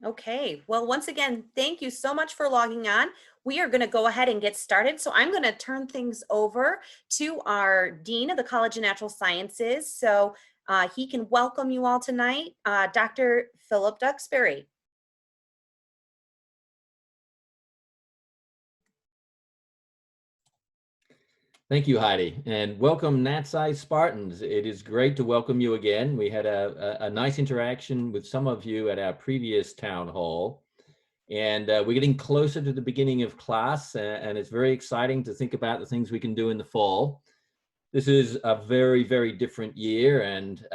Okay, well, once again, thank you so much for logging on. We are going to go ahead and get started. So I'm going to turn things over to our Dean of the College of Natural Sciences so he can welcome you all tonight, Dr. Philip Duxbury. Thank you, Heidi, and welcome NatSci Spartans. It is great to welcome you again. We had a nice interaction with some of you at our previous town hall, and we're getting closer to the beginning of class, and it's very exciting to think about the things we can do in the fall. This is a very, very different year, and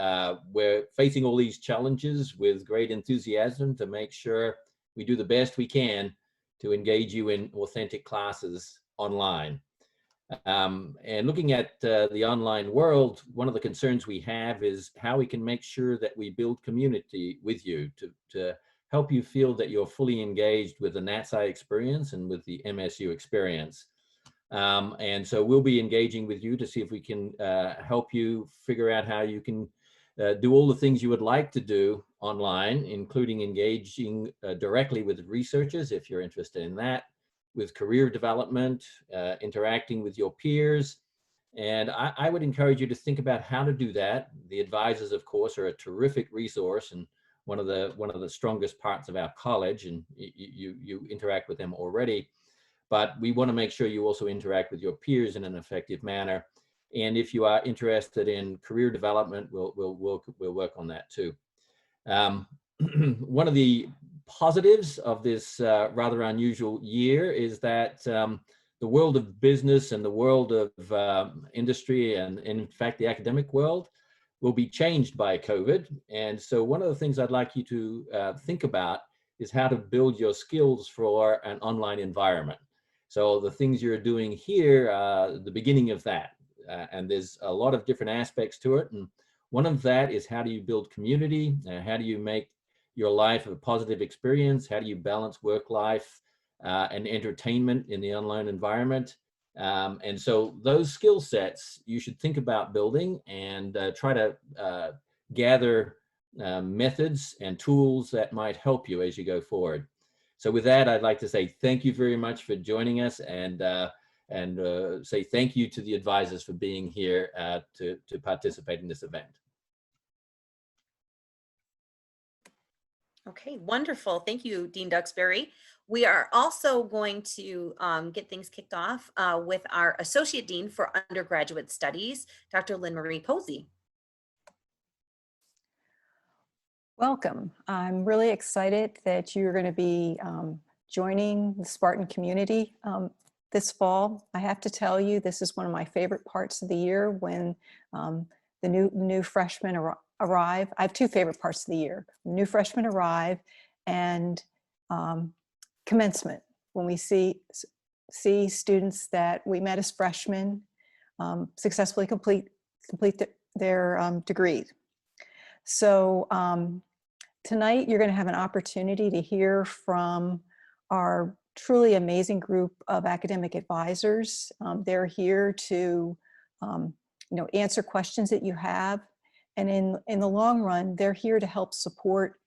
we're facing all these challenges with great enthusiasm to make sure we do the best we can to engage you in authentic classes online. And looking at the online world, one of the concerns we have is how we can make sure that we build community with you to help you feel that you're fully engaged with the NatSci experience and with the MSU experience. And so we'll be engaging with you to see if we can help you figure out how you can do all the things you would like to do online, including engaging directly with researchers if you're interested in that, with career development, interacting with your peers. And I would encourage you to think about how to do that. The advisors, of course, are a terrific resource and one of the strongest parts of our college, and you interact with them already. But we want to make sure you also interact with your peers in an effective manner. And if you are interested in career development, we'll work on that too. One of the positives of this rather unusual year is that the world of business and the world of industry and in fact the academic world will be changed by COVID. And so one of the things I'd like you to think about is how to build your skills for an online environment. So the things you're doing here, the beginning of that, and there's a lot of different aspects to it. And one of that is how do you build community? How do you make your life a positive experience? How do you balance work life and entertainment in the online environment? And so those skill sets you should think about building and try to gather methods and tools that might help you as you go forward. So with that, I'd like to say thank you very much for joining us and say thank you to the advisors for being here to participate in this event. Okay, wonderful. Thank you, Dean Duxbury. We are also going to get things kicked off with our Associate Dean for Undergraduate Studies, Dr. Lynn Marie Posey. Welcome. I'm really excited that you're going to be joining the Spartan community this fall. I have to tell you, this is one of my favorite parts of the year when the new freshmen arrive. I have two favorite parts of the year: new freshmen arrive and commencement, when we see students that we met as freshmen successfully complete their degrees. So tonight you're going to have an opportunity to hear from our truly amazing group of academic advisors. They're here to answer questions that you have, and in the long run, they're here to help support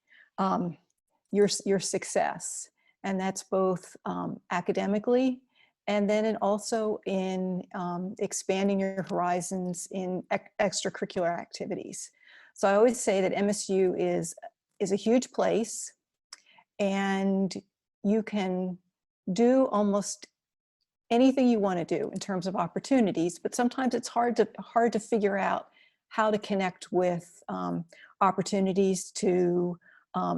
your success, and that's both academically and then also in expanding your horizons in extracurricular activities. So I always say that MSU is a huge place, and you can do almost anything you want to do in terms of opportunities, but sometimes it's hard to figure out how to connect with opportunities to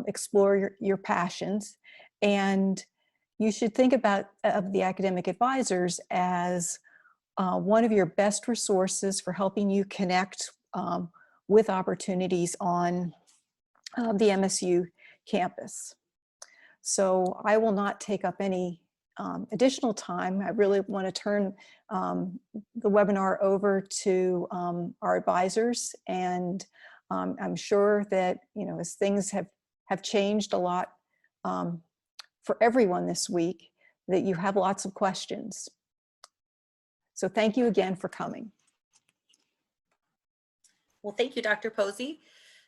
explore your passions. And you should think about the academic advisors as one of your best resources for helping you connect with opportunities on the MSU campus. So I will not take up any additional time. I really want to turn the webinar over to our advisors, and I'm sure that as things have changed a lot for everyone this week, that you have lots of questions. So thank you again for coming. Well, thank you, Dr. Posey.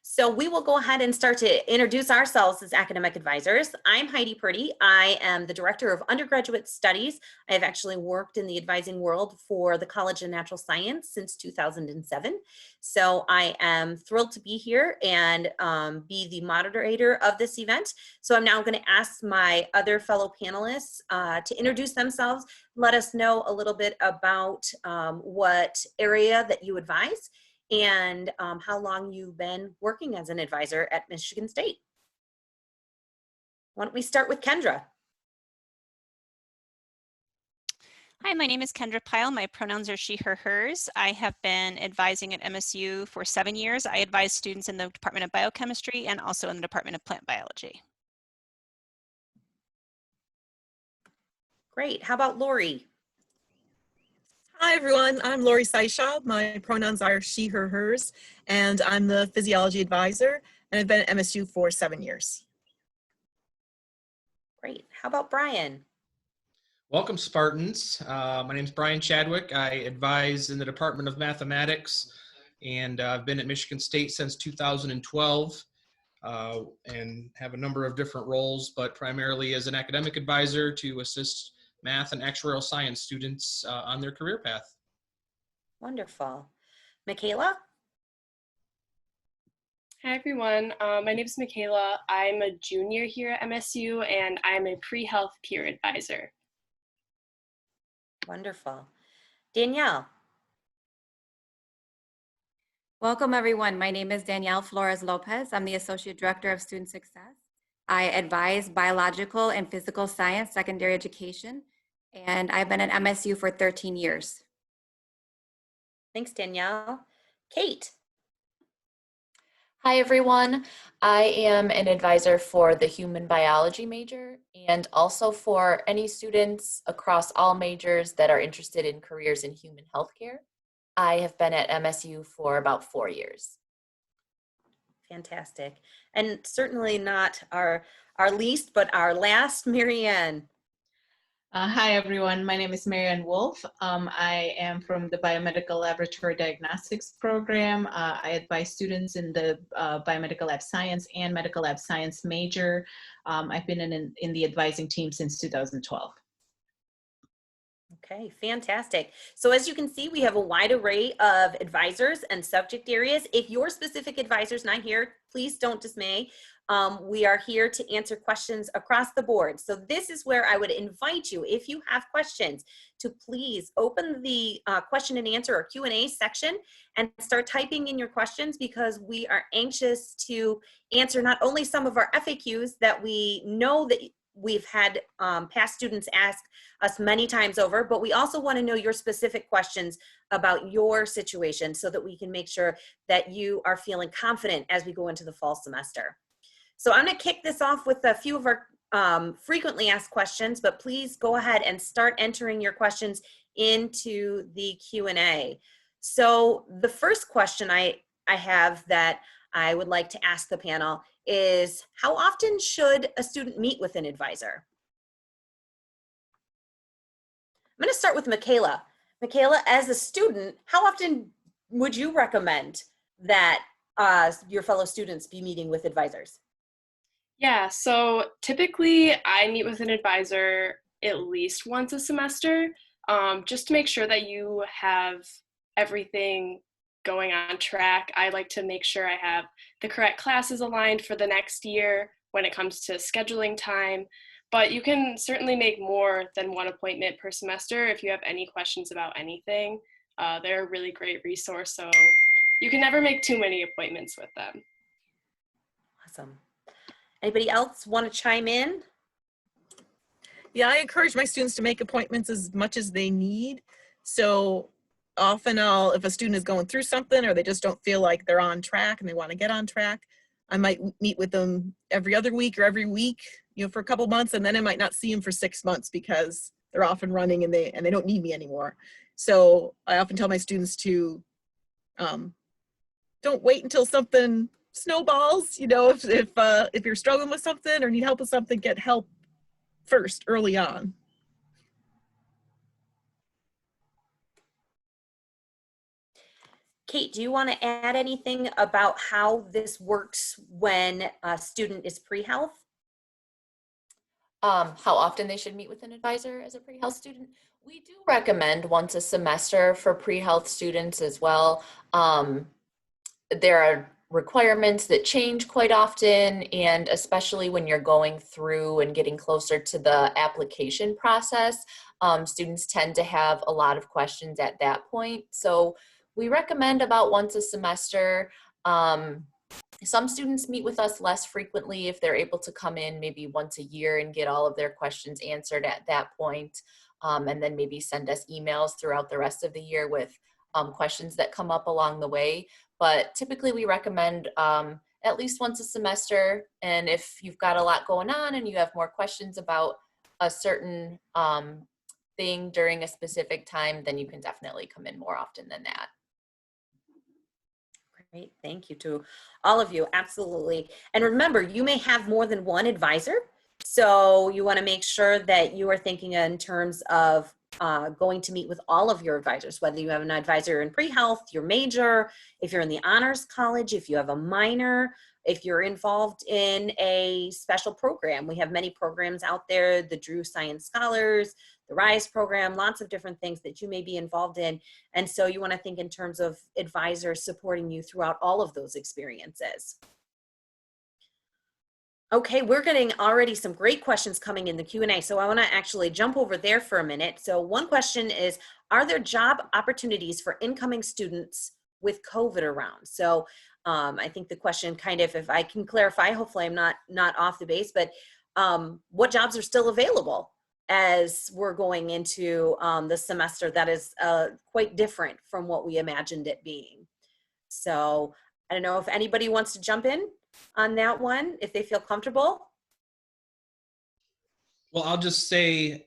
So we will go ahead and start to introduce ourselves as academic advisors. I'm Heidi Purdy. I am the Director of Undergraduate Studies. I have actually worked in the advising world for the College of Natural Science since 2007. So I am thrilled to be here and be the moderator of this event. So I'm now going to ask my other fellow panelists to introduce themselves, let us know a little bit about what area that you advise, and how long you've been working as an advisor at Michigan State. Why don't we start with Kendra? Hi, my name is Kendra Pyle. My pronouns are she, her, hers. I have been advising at MSU for 7 years. I advise students in the Department of Biochemistry and also in the Department of Plant Biology. Great. How about Lori? Hi everyone, I'm Lori Seishaw. My pronouns are she, her, hers, and I'm the physiology advisor and I've been at MSU for 7 years. Great. How about Brian? Welcome, Spartans. My name is Brian Chadwick. I advise in the Department of Mathematics, and I've been at Michigan State since 2012 and have a number of different roles, but primarily as an academic advisor to assist math and actuarial science students on their career path. Wonderful. Michaela? Hi everyone, my name is Michaela. I'm a junior here at MSU and I'm a pre-health peer advisor. Wonderful. Danielle? Welcome everyone. My name is Danielle Flores Lopez. I'm the Associate Director of Student Success. I advise biological and physical science secondary education, and I've been at MSU for 13 years. Thanks, Danielle. Kate? Hi everyone, I am an advisor for the human biology major and also for any students across all majors that are interested in careers in human healthcare. I have been at MSU for about 4 years. Fantastic. And certainly not our least, but our last, Marianne. Hi everyone, my name is Marianne Wolfe. I am from the Biomedical Laboratory Diagnostics program. I advise students in the Biomedical Lab Science and Medical Lab Science major. I've been in the advising team since 2012. Okay, fantastic. So as you can see, we have a wide array of advisors and subject areas. If your specific advisor is not here, please don't dismay. We are here to answer questions across the board. So this is where I would invite you, if you have questions, to please open the question and answer or Q&A section and start typing in your questions, because we are anxious to answer not only some of our FAQs that we know that we've had past students ask us many times over, but we also want to know your specific questions about your situation so that we can make sure that you are feeling confident as we go into the fall semester. So I'm going to kick this off with a few of our frequently asked questions, but please go ahead and start entering your questions into the Q&A. So the first question I have that I would like to ask the panel is, how often should a student meet with an advisor? I'm going to start with Michaela. Michaela, as a student, how often would you recommend that your fellow students be meeting with advisors? Yeah, so typically I meet with an advisor at least once a semester, just to make sure that you have everything going on track. I like to make sure I have the correct classes aligned for the next year when it comes to scheduling time, but you can certainly make more than one appointment per semester if you have any questions about anything. They're a really great resource, so you can never make too many appointments with them. Awesome. Anybody else want to chime in? Yeah, I encourage my students to make appointments as much as they need. So often if a student is going through something or they just don't feel like they're on track and they want to get on track, I might meet with them every other week or every week, for a couple months, and then I might not see them for 6 months because they're off and running and they don't need me anymore. So I often tell my students to don't wait until something snowballs. If you're struggling with something or need help with something, get help first, early on. Kate, do you want to add anything about how this works when a student is pre-health? How often they should meet with an advisor as a pre-health student. We do recommend once a semester for pre-health students as well. There are requirements that change quite often, and especially when you're going through and getting closer to the application process, students tend to have a lot of questions at that point. So we recommend about once a semester. Some students meet with us less frequently if they're able to come in maybe once a year and get all of their questions answered at that point, and then maybe send us emails throughout the rest of the year with questions that come up along the way. But typically we recommend at least once a semester, and if you've got a lot going on and you have more questions about a certain thing during a specific time, then you can definitely come in more often than that. Great, thank you to all of you, absolutely. And remember, you may have more than one advisor, so you want to make sure that you are thinking in terms of going to meet with all of your advisors, whether you have an advisor in pre-health, your major, if you're in the honors college, if you have a minor, if you're involved in a special program. We have many programs out there, the Drew Science Scholars, the RISE program, lots of different things that you may be involved in. And so you want to think in terms of advisors supporting you throughout all of those experiences. Okay, we're getting already some great questions coming in the Q&A, so I want to actually jump over there for a minute. So one question is, are there job opportunities for incoming students with COVID around? So I think the question kind of, if I can clarify, hopefully I'm not off the base, but what jobs are still available as we're going into the semester that is quite different from what we imagined it being? So I don't know if anybody wants to jump in on that one, if they feel comfortable. Well, I'll just say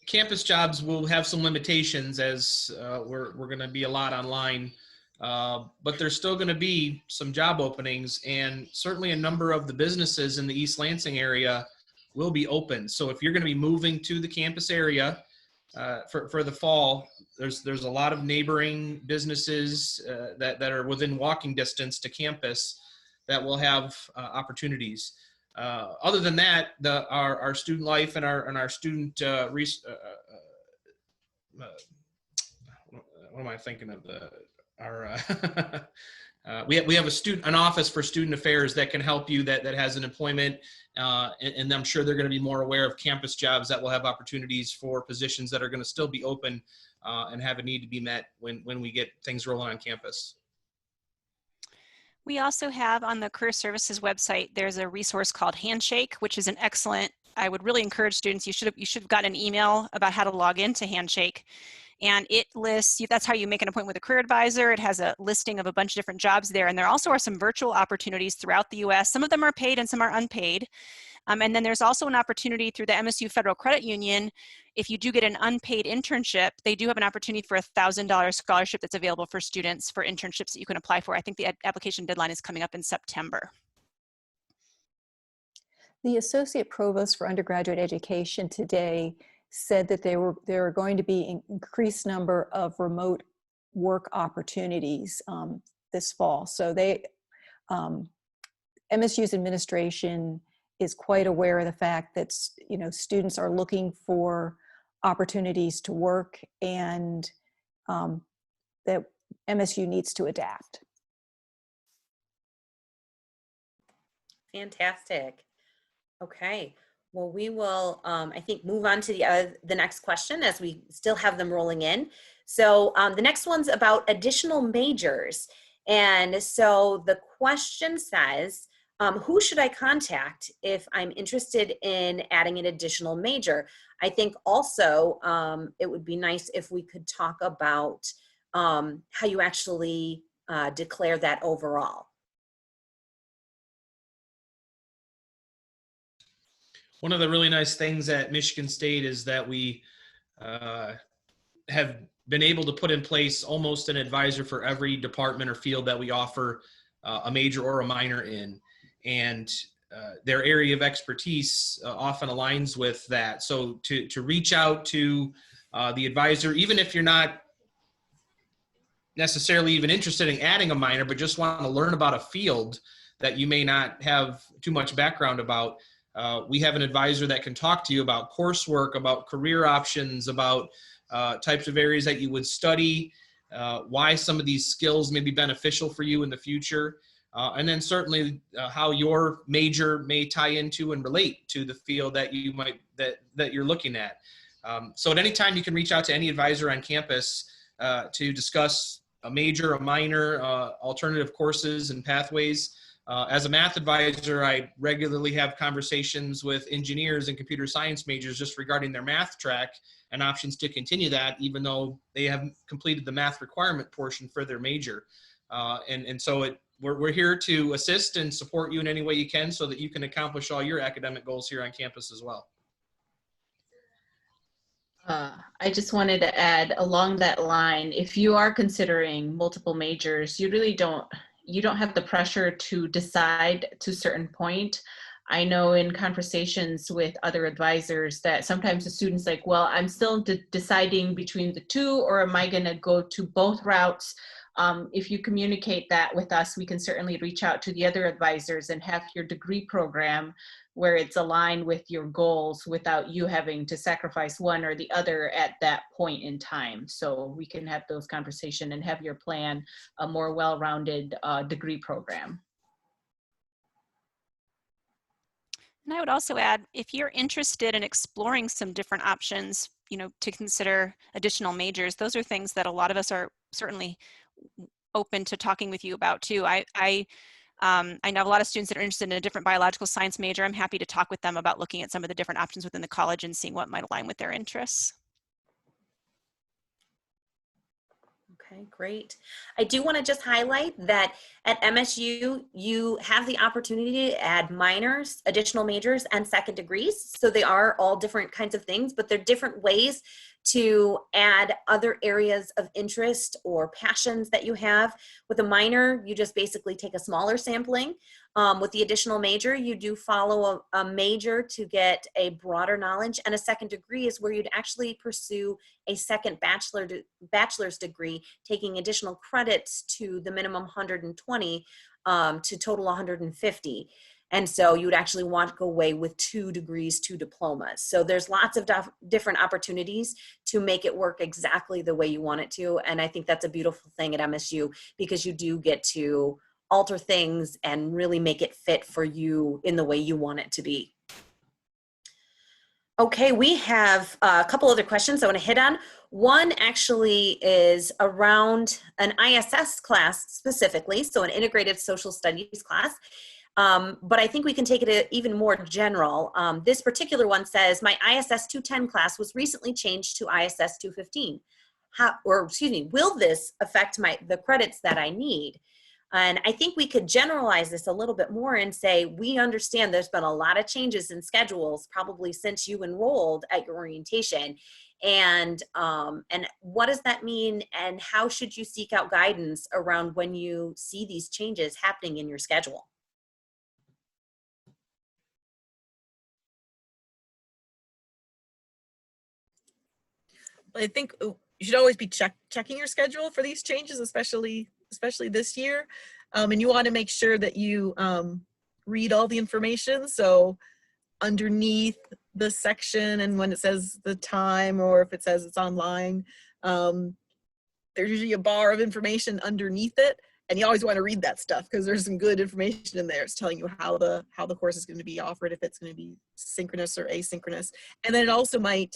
campus jobs will have some limitations as we're going to be a lot online, but there's still going to be some job openings, and certainly a number of the businesses in the East Lansing area will be open. So if you're going to be moving to the campus area for the fall, there's a lot of neighboring businesses that are within walking distance to campus that will have opportunities. Other than that, our student life and our student what am I thinking of? We have an office for student affairs that can help you that has an employment, and I'm sure they're going to be more aware of campus jobs that will have opportunities for positions that are going to still be open and have a need to be met when we get things rolling on campus. We also have on the Career Services website, there's a resource called Handshake, which is an excellent, I would really encourage students, you should have gotten an email about how to log into Handshake. And it lists, that's how you make an appointment with a career advisor. It has a listing of a bunch of different jobs there. And there also are some virtual opportunities throughout the US. Some of them are paid and some are unpaid. And then there's also an opportunity through the MSU Federal Credit Union. If you do get an unpaid internship, they do have an opportunity for a $1,000 scholarship that's available for students for internships that you can apply for. I think the application deadline is coming up in September. The Associate Provost for Undergraduate Education today said that there were going to be an increased number of remote work opportunities this fall. So MSU's administration is quite aware of the fact that students are looking for opportunities to work, and that MSU needs to adapt. Fantastic. Okay. Well, we will, I think, move on to the next question as we still have them rolling in. So the next one's about additional majors. And so the question says, who should I contact if I'm interested in adding an additional major? I think also it would be nice if we could talk about how you actually declare that overall. One of the really nice things at Michigan State is that we have been able to put in place almost an advisor for every department or field that we offer a major or a minor in. And their area of expertise often aligns with that. So to reach out to the advisor, even if you're not necessarily even interested in adding a minor, but just want to learn about a field that you may not have too much background about, we have an advisor that can talk to you about coursework, about career options, about types of areas that you would study, why some of these skills may be beneficial for you in the future, and then certainly how your major may tie into and relate to the field that you might that you're looking at. So at any time you can reach out to any advisor on campus to discuss a major, a minor, alternative courses and pathways. As a math advisor, I regularly have conversations with engineers and computer science majors just regarding their math track and options to continue that, even though they haven't completed the math requirement portion for their major. And so we're here to assist and support you in any way you can so that you can accomplish all your academic goals here on campus as well. I just wanted to add along that line, if you are considering multiple majors, you really don't have the pressure to decide to a certain point. I know in conversations with other advisors that sometimes the student's like, well, I'm still deciding between the two, or am I gonna go to both routes? If you communicate that with us, we can certainly reach out to the other advisors and have your degree program where it's aligned with your goals without you having to sacrifice one or the other at that point in time. So we can have those conversations and have your plan a more well-rounded degree program. And I would also add, if you're interested in exploring some different options, to consider additional majors, those are things that a lot of us are certainly open to talking with you about too. I know a lot of students that are interested in a different biological science major. I'm happy to talk with them about looking at some of the different options within the college and seeing what might align with their interests. Okay, great. I do want to just highlight that at MSU, you have the opportunity to add minors, additional majors, and second degrees. So they are all different kinds of things, but they're different ways to add other areas of interest or passions that you have. With a minor, you just basically take a smaller sampling. With the additional major, you do follow a major to get a broader knowledge, and a second degree is where you'd actually pursue a second bachelor's degree, taking additional credits to the minimum 120 to total 150. And so you would actually want to go away with 2 degrees, 2 diplomas. So there's lots of different opportunities to make it work exactly the way you want it to. And I think that's a beautiful thing at MSU, because you do get to alter things and really make it fit for you in the way you want it to be. Okay, we have a couple other questions I want to hit on. One actually is around an ISS class specifically, so an integrated social studies class. But I think we can take it even more general. This particular one says, my ISS 210 class was recently changed to ISS 215. Will this affect the credits that I need? And I think we could generalize this a little bit more and say, we understand there's been a lot of changes in schedules probably since you enrolled at your orientation. And what does that mean? And how should you seek out guidance around when you see these changes happening in your schedule? I think you should always be checking your schedule for these changes, especially this year. And you want to make sure that you read all the information. So underneath the section, and when it says the time, or if it says it's online, there's usually a bar of information underneath it. And you always want to read that stuff, because there's some good information in there. It's telling you how the course is going to be offered, if it's going to be synchronous or asynchronous. And then it also might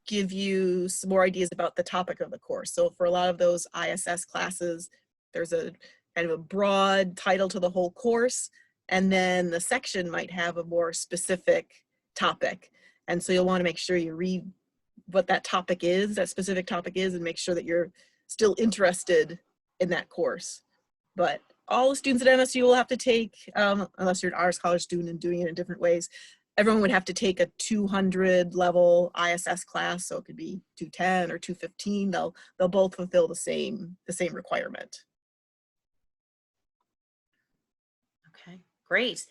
give you some more ideas about the topic of the course. So for a lot of those ISS classes, there's a kind of a broad title to the whole course, and then the section might have a more specific topic. And so you'll want to make sure you read what that topic is, that specific topic is, and make sure that you're still interested in that course. But all the students at MSU will have to take, unless you're an honors college student and doing it in different ways, everyone would have to take a 200 level ISS class. So it could be 210 or 215. They'll both fulfill the same requirement. Okay, great.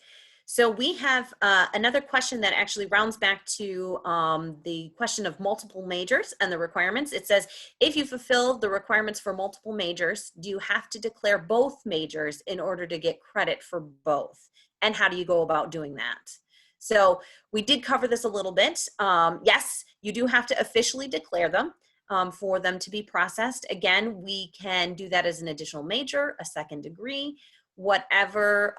So we have another question that actually rounds back to the question of multiple majors and the requirements. It says, if you fulfill the requirements for multiple majors, do you have to declare both majors in order to get credit for both? And how do you go about doing that? So we did cover this a little bit. Yes, you do have to officially declare them for them to be processed. Again, we can do that as an additional major, a second degree, whatever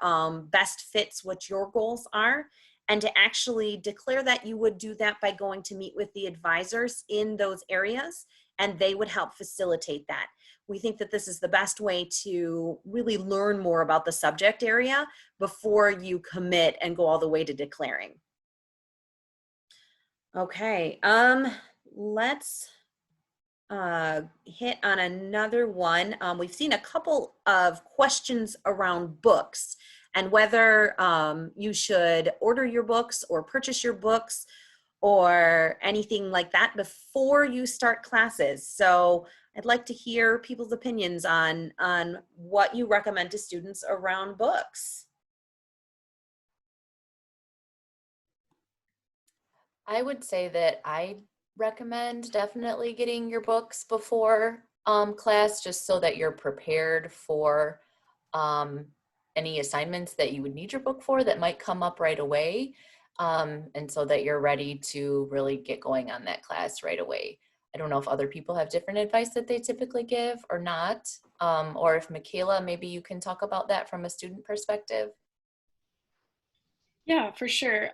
best fits what your goals are, and to actually declare that you would do that by going to meet with the advisors in those areas, and they would help facilitate that. We think that this is the best way to really learn more about the subject area before you commit and go all the way to declaring. Okay, let's hit on another one. We've seen a couple of questions around books and whether you should order your books or purchase your books or anything like that before you start classes. So I'd like to hear people's opinions on what you recommend to students around books. I would say that I recommend definitely getting your books before class, just so that you're prepared for any assignments that you would need your book for that might come up right away, and so that you're ready to really get going on that class right away. I don't know if other people have different advice that they typically give or not, or if Michaela, maybe you can talk about that from a student perspective. Yeah, for sure.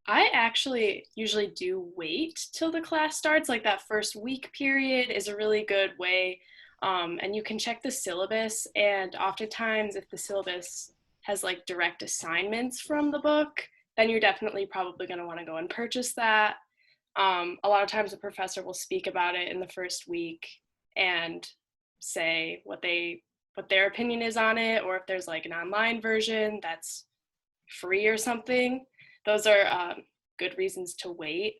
I actually usually do wait till the class starts. Like that first week period is a really good way. And you can check the syllabus, and oftentimes if the syllabus has like direct assignments from the book, then you're definitely probably going to want to go and purchase that. A lot of times the professor will speak about it in the first week and say what their opinion is on it, or if there's like an online version that's free or something. Those are good reasons to wait.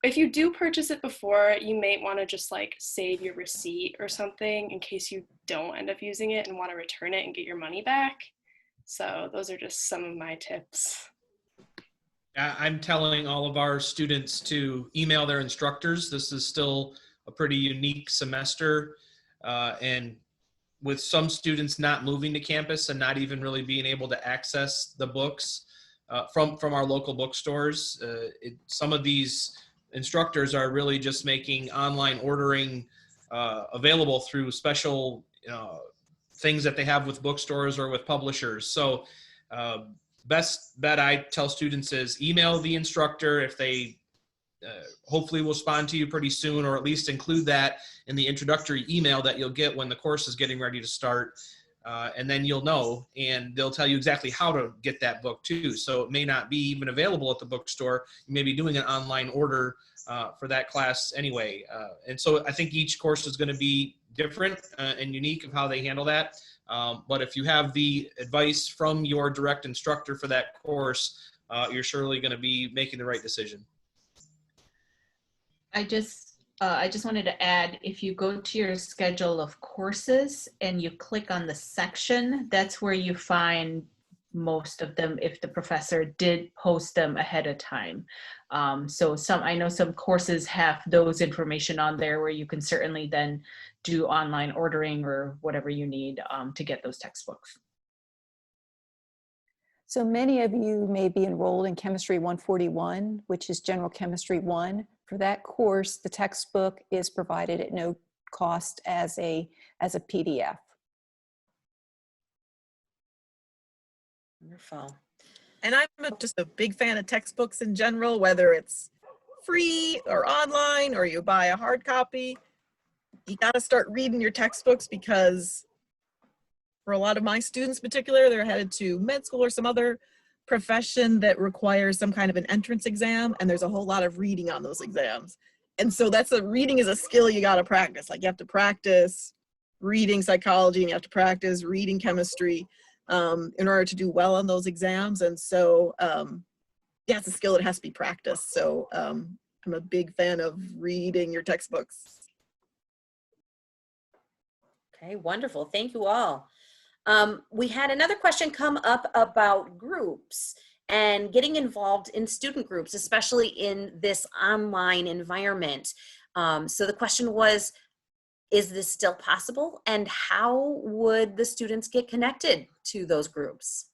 If you do purchase it before, you may want to just like save your receipt or something in case you don't end up using it and want to return it and get your money back. So those are just some of my tips. I'm telling all of our students to email their instructors. This is still a pretty unique semester, and with some students not moving to campus and not even really being able to access the books from our local bookstores, some of these instructors are really just making online ordering available through special things that they have with bookstores or with publishers. So best bet I tell students is email the instructor. If they hopefully will respond to you pretty soon, or at least include that in the introductory email that you'll get when the course is getting ready to start. And then you'll know, and they'll tell you exactly how to get that book too. So it may not be even available at the bookstore. You may be doing an online order for that class anyway. And so I think each course is going to be different and unique of how they handle that. But if you have the advice from your direct instructor for that course, you're surely going to be making the right decision. I just wanted to add, if you go to your schedule of courses and you click on the section, that's where you find most of them if the professor did post them ahead of time. So I know some courses have those information on there where you can certainly then do online ordering or whatever you need to get those textbooks. So many of you may be enrolled in Chemistry 141, which is General Chemistry 1. For that course, the textbook is provided at no cost as a PDF. Wonderful. And I'm just a big fan of textbooks in general, whether it's free or online or you buy a hard copy. You got to start reading your textbooks, because for a lot of my students in particular, they're headed to med school or some other profession that requires some kind of an entrance exam, and there's a whole lot of reading on those exams. And so reading is a skill you got to practice. Like, you have to practice reading psychology and you have to practice reading chemistry in order to do well on those exams. And so yeah, it's a skill that has to be practiced. So I'm a big fan of reading your textbooks. Okay, wonderful. Thank you all. We had another question come up about groups. and getting involved in student groups, especially in this online environment. So the question was, is this still possible? And how would the students get connected to those groups?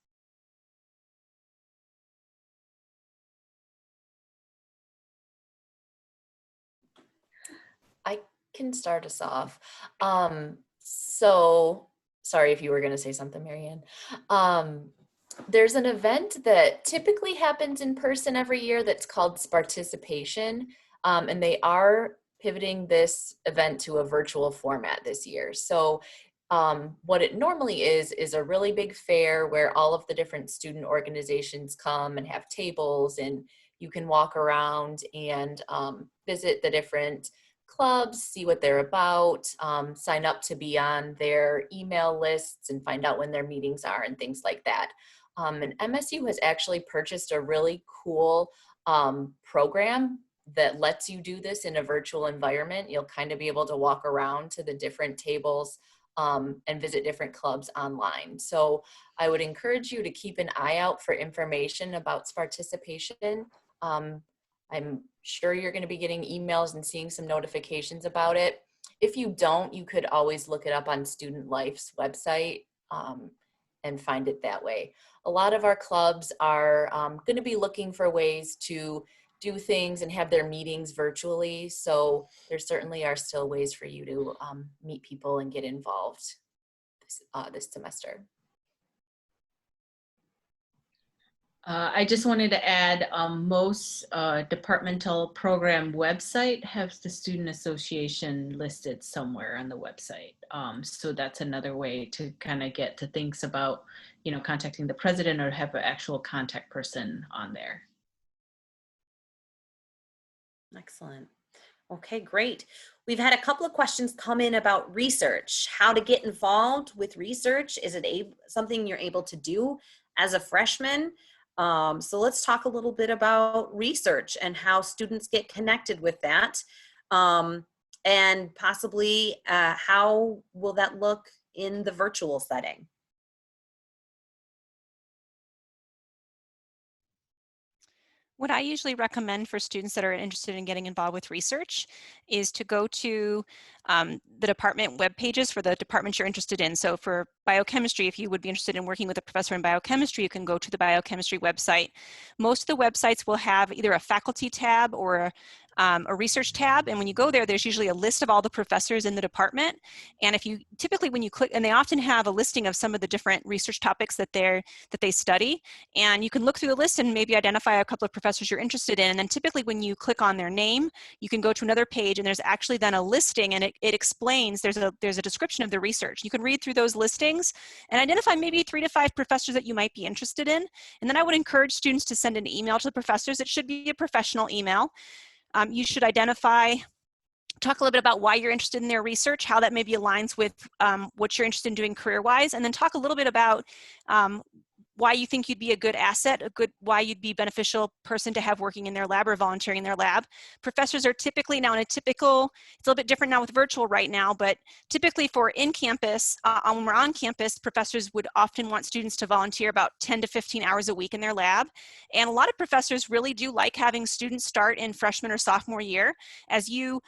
I can start us off. So sorry if you were going to say something, Marianne. There's an event that typically happens in person every year that's called Sparticipation, and they are pivoting this event to a virtual format this year. So what it normally is a really big fair where all of the different student organizations come and have tables, and you can walk around and visit the different clubs, see what they're about, sign up to be on their email lists and find out when their meetings are and things like that. And MSU has actually purchased a really cool program that lets you do this in a virtual environment. You'll kind of be able to walk around to the different tables and visit different clubs online. So I would encourage you to keep an eye out for information about Sparticipation. I'm sure you're going to be getting emails and seeing some notifications about it. If you don't, you could always look it up on Student Life's website and find it that way. A lot of our clubs are going to be looking for ways to do things and have their meetings virtually. So there certainly are still ways for you to meet people and get involved this semester. I just wanted to add, most departmental program website has the student association listed somewhere on the website. So that's another way to kind of get to things about, you know, contacting the president or have an actual contact person on there. Excellent. Okay, great. We've had a couple of questions come in about research, how to get involved with research. Is it something you're able to do as a freshman? So let's talk a little bit about research and how students get connected with that. And possibly how will that look in the virtual setting? What I usually recommend for students that are interested in getting involved with research is to go to the department web pages for the departments you're interested in. So for biochemistry, if you would be interested in working with a professor in biochemistry, you can go to the biochemistry website. Most of the websites will have either a faculty tab or a research tab, and when you go there, there's usually a list of all the professors in the department. And if you typically, when you click, and they often have a listing of some of the different research topics that they study, and you can look through the list and maybe identify a couple of professors you're interested in. And then typically, when you click on their name, you can go to another page, and there's actually then a listing, and it explains. There's a description of the research. You can read through those listings and identify maybe 3 to 5 professors that you might be interested in. And then I would encourage students to send an email to the professors. It should be a professional email. You should talk a little bit about why you're interested in their research, how that maybe aligns with what you're interested in doing career-wise, and then talk a little bit about why you think you'd be a good asset, why you'd be a beneficial person to have working in their lab or volunteering in their lab. Professors are typically now it's a little bit different now with virtual right now, but typically for in-campus, when we're on campus, professors would often want students to volunteer about 10 to 15 hours a week in their lab. And a lot of professors really do like having students start in freshman or sophomore year. And you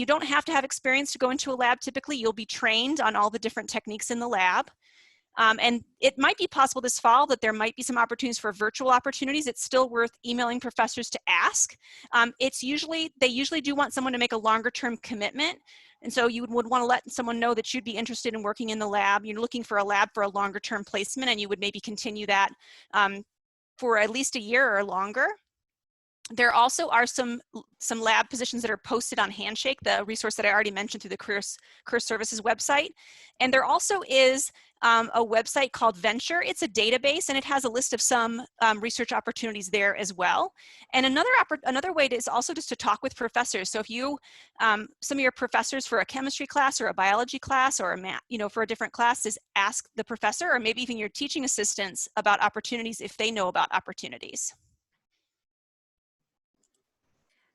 don't have to have experience to go into a lab. Typically, you'll be trained on all the different techniques in the lab. And it might be possible this fall that there might be some opportunities for virtual opportunities. It's still worth emailing professors to ask. They usually do want someone to make a longer term commitment. And so you would want to let someone know that you'd be interested in working in the lab. You're looking for a lab for a longer term placement, and you would maybe continue that for at least a year or longer. There also are some lab positions that are posted on Handshake, the resource that I already mentioned through the Career Services website. And there also is a website called Venture. It's a database, and it has a list of some research opportunities there as well. And another way is also just to talk with professors. So if you, some of your professors for a chemistry class or a biology class or a math, for a different class, is ask the professor or maybe even your teaching assistants about opportunities if they know about opportunities.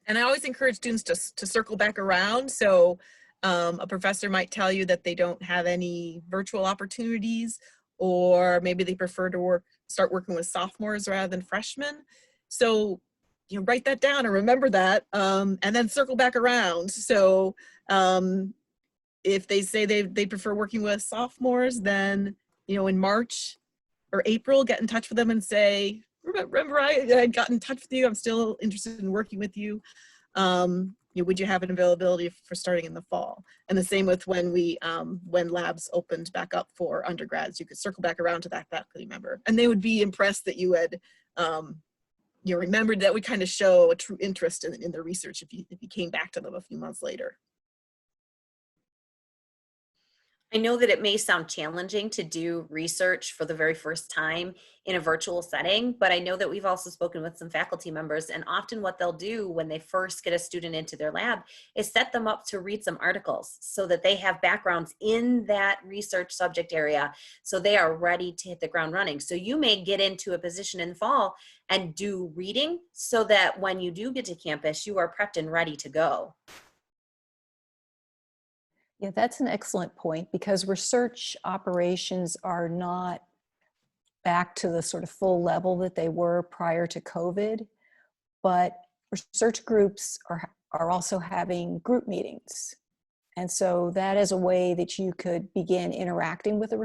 And I always encourage students to circle back around. So a professor might tell you that they don't have any virtual opportunities, or maybe they prefer to start working with sophomores rather than freshmen. So, you know, write that down and remember that, and then circle back around. So if they say they prefer working with sophomores, then, you know, in March or April, get in touch with them and say, remember I got in touch with you, I'm still interested in working with you. You know, would you have an availability for starting in the fall? And the same with when when labs opened back up for undergrads, you could circle back around to that faculty member, and they would be impressed that you had, you know, remembered. That would kind of show a true interest in the research if you came back to them a few months later. I know that it may sound challenging to do research for the very first time in a virtual setting, but I know that we've also spoken with some faculty members, and often what they'll do when they first get a student into their lab is set them up to read some articles so that they have backgrounds in that research subject area, so they are ready to hit the ground running. So you may get into a position in the fall and do reading so that when you do get to campus, you are prepped and ready to go. Yeah, that's an excellent point, because research operations are not back to the sort of full level that they were prior to COVID, but research groups are also having group meetings. And so that is a way that you could begin interacting with a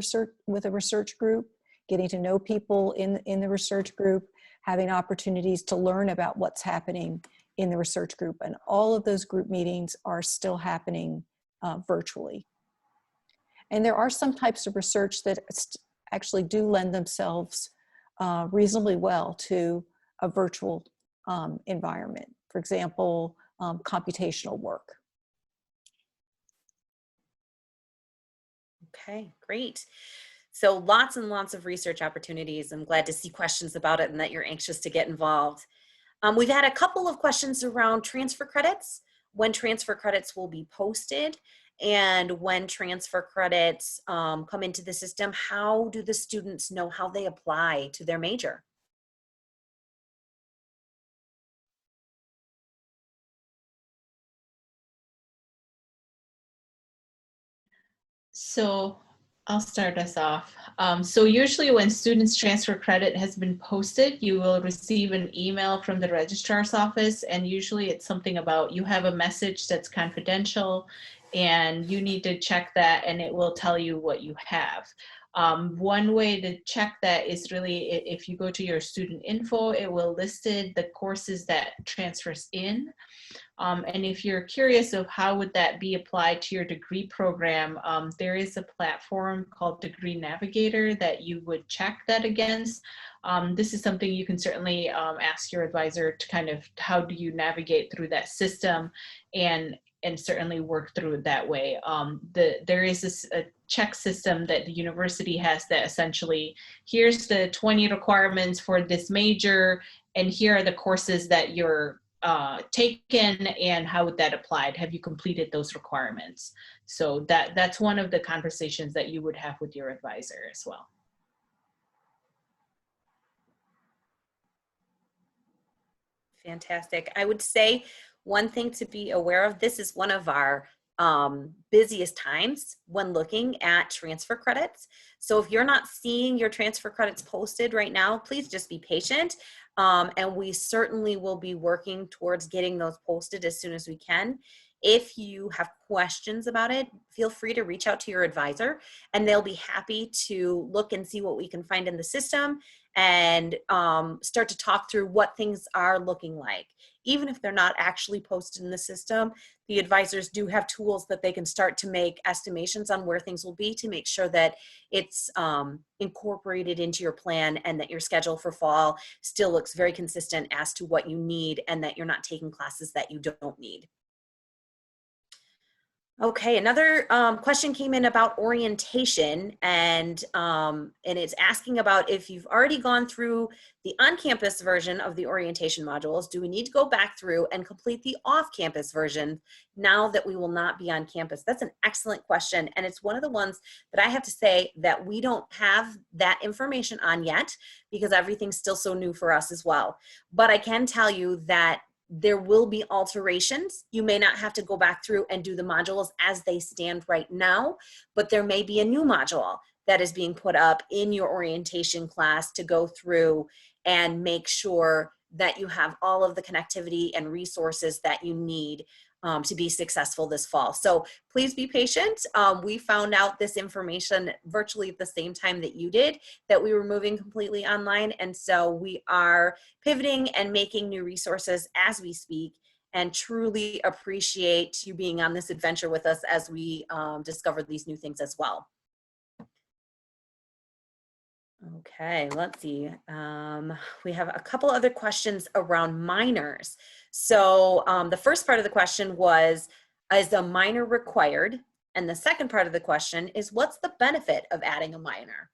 research group, getting to know people in the research group, having opportunities to learn about what's happening in the research group. And all of those group meetings are still happening virtually. And there are some types of research that actually do lend themselves reasonably well to a virtual environment. For example, computational work. Okay, great. So lots and lots of research opportunities. I'm glad to see questions about it and that you're anxious to get involved. We've had a couple of questions around transfer credits, when transfer credits will be posted, and when transfer credits come into the system. How do the students know how they apply to their major? So I'll start us off. So usually when students transfer credit has been posted, you will receive an email from the registrar's office, and usually it's something about you have a message that's confidential and you need to check that, and it will tell you what you have. One way to check that is really if you go to your student info, it will listed the courses that transfers in. And if you're curious of how would that be applied to your degree program, there is a platform called Degree Navigator that you would check that against. This is something you can certainly ask your advisor to kind of, how do you navigate through that system, and certainly work through it that way. There is a check system that the university has that essentially, here's the 20 requirements for this major, and here are the courses that you're taken, and how would that applied? Have you completed those requirements? So that's one of the conversations that you would have with your advisor as well. Fantastic. I would say one thing to be aware of, this is one of our busiest times when looking at transfer credits. So if you're not seeing your transfer credits posted right now, please just be patient. And we certainly will be working towards getting those posted as soon as we can. If you have questions about it, feel free to reach out to your advisor, and they'll be happy to look and see what we can find in the system and start to talk through what things are looking like. Even if they're not actually posted in the system, the advisors do have tools that they can start to make estimations on where things will be to make sure that it's incorporated into your plan, and that your schedule for fall still looks very consistent as to what you need, and that you're not taking classes that you don't need. Okay, another question came in about orientation, and it's asking about if you've already gone through the on-campus version of the orientation modules, do we need to go back through and complete the off-campus version now that we will not be on campus? That's an excellent question, and it's one of the ones that I have to say that we don't have that information on yet, because everything's still so new for us as well. But I can tell you that there will be alterations. You may not have to go back through and do the modules as they stand right now, but there may be a new module that is being put up in your orientation class to go through and make sure that you have all of the connectivity and resources that you need to be successful this fall. So please be patient. We found out this information virtually at the same time that you did, that we were moving completely online. And so we are pivoting and making new resources as we speak, and truly appreciate you being on this adventure with us as we discover these new things as well. Okay, let's see. We have a couple other questions around minors. So the first part of the question was, is a minor required? And the second part of the question is, what's the benefit of adding a minor?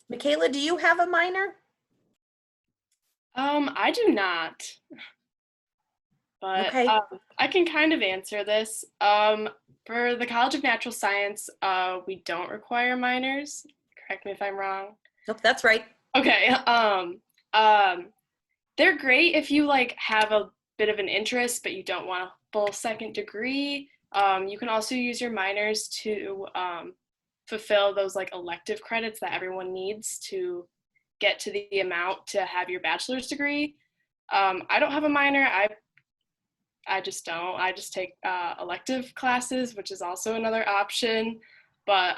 Michaela, do you have a minor? I do not. But Okay. I can kind of answer this. For the College of Natural Science, we don't require minors. Correct me if I'm wrong. Nope, that's right. Okay. They're great if you like have a bit of an interest, but you don't want a full second degree. You can also use your minors to fulfill those like elective credits that everyone needs to get to the amount to have your bachelor's degree. I don't have a minor. I just don't. I just take elective classes, which is also another option. But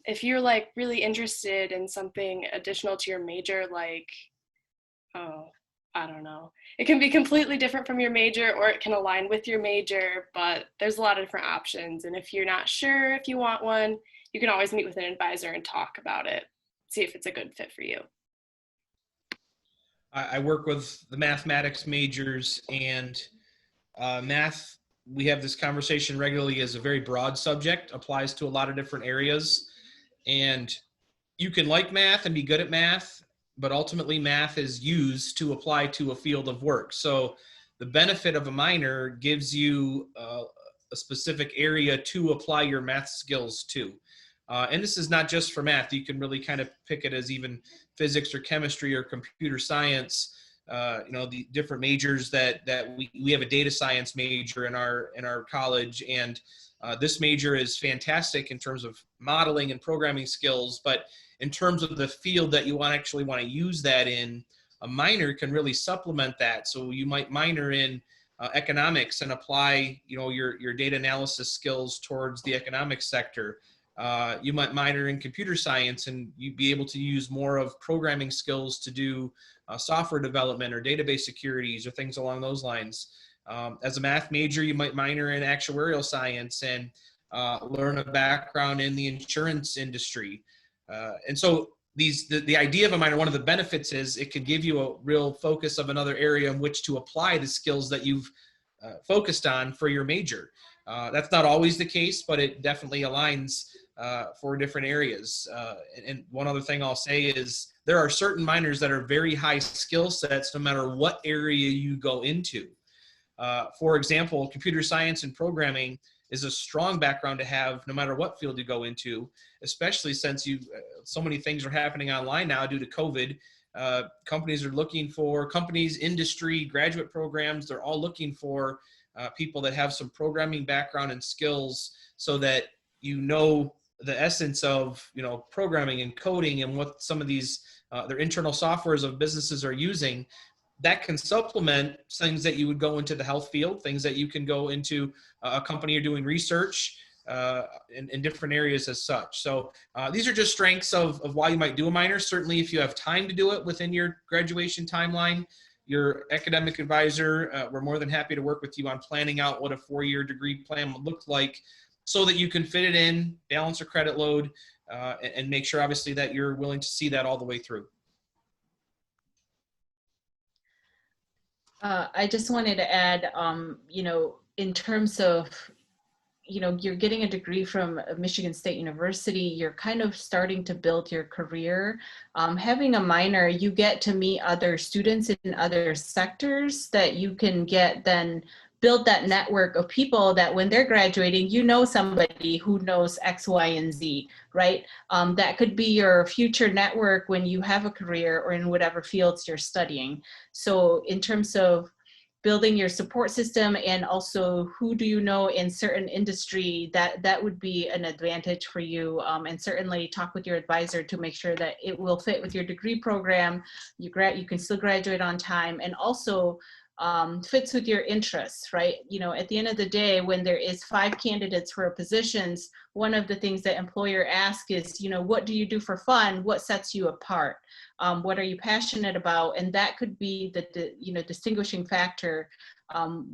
if you're like really interested in something additional to your major, like, oh, I don't know. It can be completely different from your major, or it can align with your major, but there's a lot of different options. And if you're not sure if you want one, you can always meet with an advisor and talk about it, see if it's a good fit for you. I work with the mathematics majors, and math, we have this conversation regularly, as a very broad subject, applies to a lot of different areas. And you can like math and be good at math, but ultimately math is used to apply to a field of work. So the benefit of a minor gives you a specific area to apply your math skills to. And this is not just for math. You can really kind of pick it as even physics or chemistry or computer science. You know, the different majors that we have a data science major in our college, and this major is fantastic in terms of modeling and programming skills, but in terms of the field that you actually want to use that in, a minor can really supplement that. So you might minor in economics and apply, you know, your data analysis skills towards the economic sector. You might minor in computer science and you'd be able to use more of programming skills to do software development or database securities or things along those lines. As a math major, you might minor in actuarial science and learn a background in the insurance industry. And so the idea of a minor, one of the benefits is it can give you a real focus of another area in which to apply the skills that you've focused on for your major. That's not always the case, but it definitely aligns for different areas. And one other thing I'll say is there are certain minors that are very high skill sets no matter what area you go into. For example, computer science and programming is a strong background to have no matter what field you go into, especially since so many things are happening online now due to COVID. Companies are looking for, industry, graduate programs, they're all looking for people that have some programming background and skills, so that you know the essence of, you know, programming and coding and what some of these their internal softwares of businesses are using. That can supplement things that you would go into the health field, things that you can go into a company or doing research in different areas as such. So these are just strengths of why you might do a minor. Certainly if you have time to do it within your graduation timeline, your academic advisor, we're more than happy to work with you on planning out what a 4-year degree plan would look like, so that you can fit it in, balance your credit load, and make sure obviously that you're willing to see that all the way through. I just wanted to add, you know, in terms of, you know, you're getting a degree from Michigan State University, you're kind of starting to build your career. Having a minor, you get to meet other students in other sectors that you can then build that network of people that when they're graduating, you know somebody who knows X, Y, and Z, right? That could be your future network when you have a career or in whatever fields you're studying. So in terms of building your support system, and also who do you know in certain industry that would be an advantage for you. And certainly talk with your advisor to make sure that it will fit with your degree program. You can still graduate on time, and also fits with your interests, right? You know, at the end of the day, when there is 5 candidates for positions, one of the things that employer asks is, you know, what do you do for fun? What sets you apart? What are you passionate about? And that could be the you know, distinguishing factor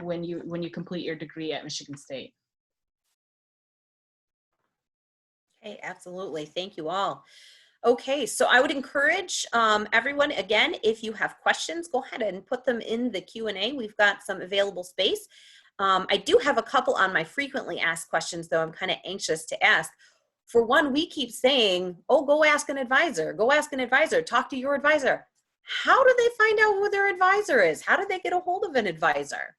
when you complete your degree at Michigan State. Okay, absolutely. Thank you all. Okay, so I would encourage everyone, again, if you have questions, go ahead and put them in the Q&A. We've got some available space. I do have a couple on my frequently asked questions, though I'm kind of anxious to ask. For one, we keep saying, oh, go ask an advisor, go ask an advisor, talk to your advisor. How do they find out who their advisor is? How do they get a hold of an advisor?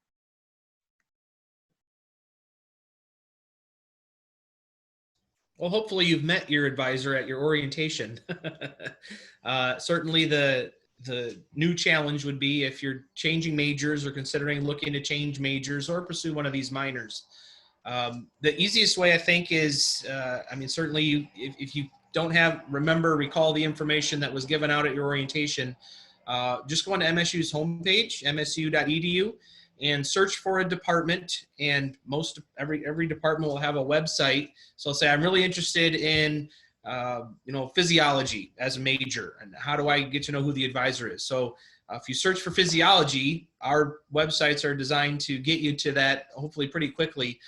Well, hopefully you've met your advisor at your orientation. Certainly the new challenge would be if you're changing majors or considering looking to change majors or pursue one of these minors. The easiest way, I think, is, I mean, certainly if you don't recall the information that was given out at your orientation, just go on to MSU's homepage, msu.edu, and search for a department, and every department will have a website. So I'll say, I'm really interested in you know, physiology as a major, and how do I get to know who the advisor is? So if you search for physiology, our websites are designed to get you to that hopefully pretty quickly.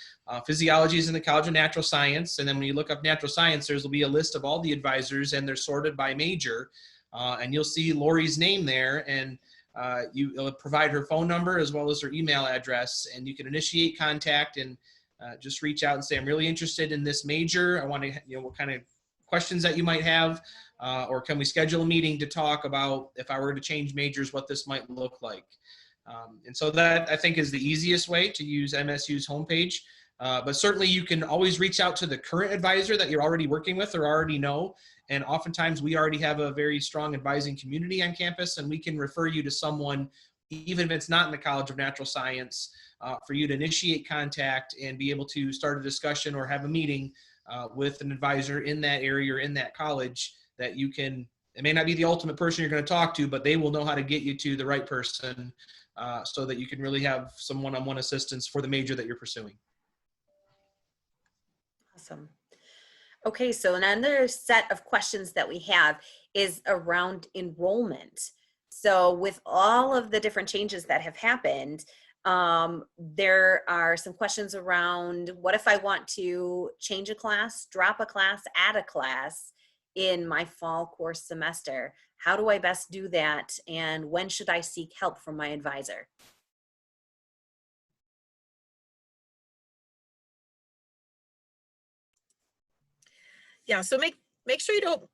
Physiology is in the College of Natural Science, and then when you look up natural science, there's will be a list of all the advisors, and they're sorted by major, and you'll see Lori's name there, and you'll provide her phone number as well as her email address, and you can initiate contact and just reach out and say, I'm really interested in this major. I want to, you know, what kind of questions that you might have, or can we schedule a meeting to talk about if I were to change majors, what this might look like. And so that, I think, is the easiest way to use MSU's homepage. But certainly you can always reach out to the current advisor that you're already working with or already know. And oftentimes we already have a very strong advising community on campus, and we can refer you to someone, even if it's not in the College of Natural Science, for you to initiate contact and be able to start a discussion or have a meeting with an advisor in that area or in that college that you can, it may not be the ultimate person you're going to talk to, but they will know how to get you to the right person so that you can really have some one-on-one assistance for the major that you're pursuing. Awesome. Okay, so another set of questions that we have is around enrollment. So with all of the different changes that have happened, there are some questions around, what if I want to change a class, drop a class, add a class in my fall course semester? How do I best do that? And when should I seek help from my advisor? Yeah, so make sure you don't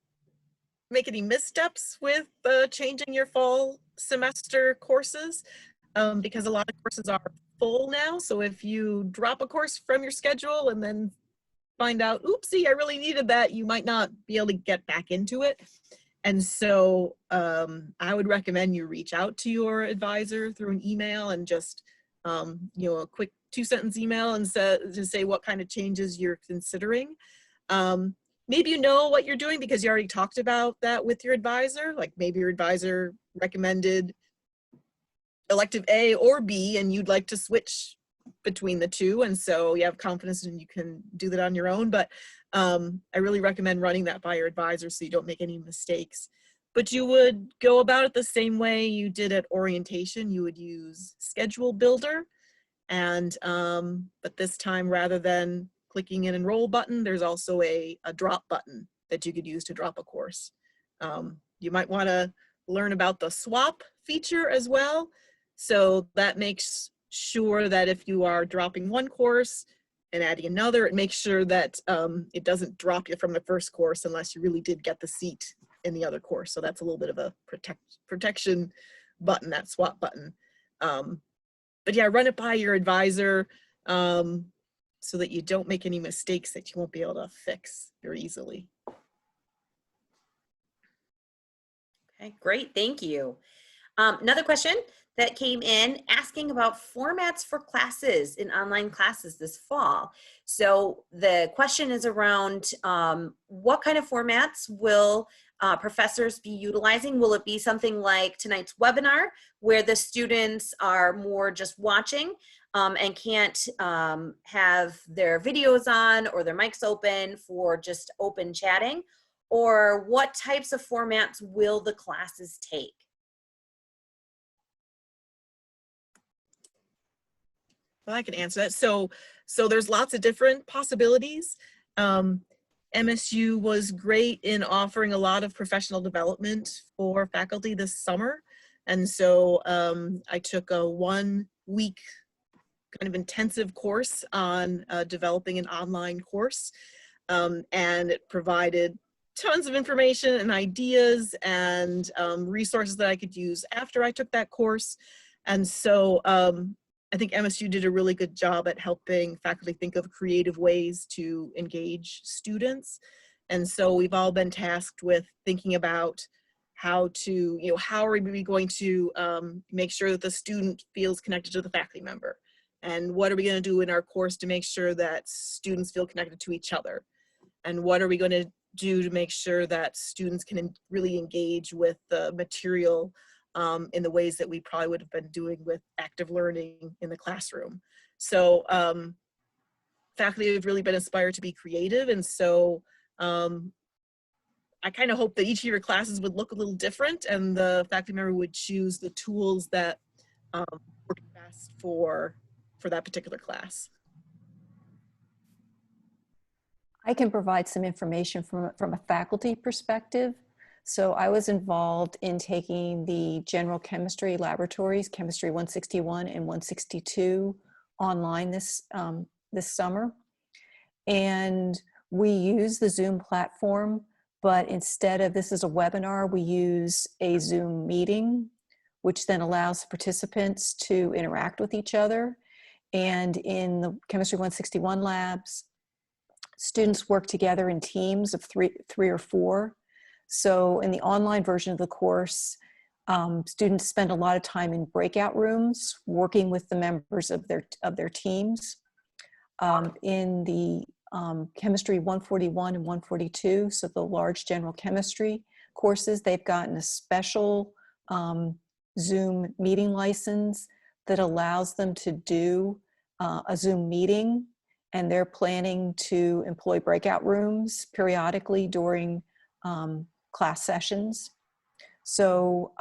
make any missteps with changing your fall semester courses, because a lot of courses are full now. So if you drop a course from your schedule and then find out, oopsie, I really needed that, you might not be able to get back into it. And so I would recommend you reach out to your advisor through an email and just, you know, a quick 2-sentence email and to say what kind of changes you're considering. Maybe you know what you're doing because you already talked about that with your advisor. Like maybe your advisor recommended elective A or B and you'd like to switch between the two. And so you have confidence and you can do that on your own. But I really recommend running that by your advisor so you don't make any mistakes. But you would go about it the same way you did at orientation. You would use Schedule Builder. And but this time, rather than clicking an enroll button, there's also a drop button that you could use to drop a course. You might want to learn about the swap feature as well. So that makes sure that if you are dropping one course and adding another, it makes sure that it doesn't drop you from the first course unless you really did get the seat in the other course. So that's a little bit of a protection button, that swap button. But yeah, run it by your advisor so that you don't make any mistakes that you won't be able to fix very easily. Okay, great, thank you. Another question that came in asking about formats for classes in online classes this fall. So the question is around what kind of formats will professors be utilizing? Will it be something like tonight's webinar where the students are more just watching and can't have their videos on or their mics open for just open chatting? Or what types of formats will the classes take? Well, I can answer that. So there's lots of different possibilities. MSU was great in offering a lot of professional development for faculty this summer. And so I took a 1-week kind of intensive course on developing an online course. And it provided tons of information and ideas and resources that I could use after I took that course. And so I think MSU did a really good job at helping faculty think of creative ways to engage students. And so we've all been tasked with thinking about how to, how are we going to make sure that the student feels connected to the faculty member? And what are we going to do in our course to make sure that students feel connected to each other? And what are we going to do to make sure that students can really engage with the material in the ways that we probably would have been doing with active learning in the classroom? So faculty have really been inspired to be creative. And so I kind of hope that each of your classes would look a little different and the faculty member would choose the tools that work best for that particular class. I can provide some information from a faculty perspective. So I was involved in taking the general chemistry laboratories, chemistry 161 and 162 online this summer. And we use the Zoom platform, but instead of this is a webinar, we use a Zoom meeting, which then allows participants to interact with each other. And in the chemistry 161 labs, students work together in teams of three or four. So in the online version of the course, students spend a lot of time in breakout rooms working with the members of their teams. In the chemistry 141 and 142, so the large general chemistry courses, they've gotten a special Zoom meeting license that allows them to do a Zoom meeting, and they're planning to employ breakout rooms periodically during class sessions. So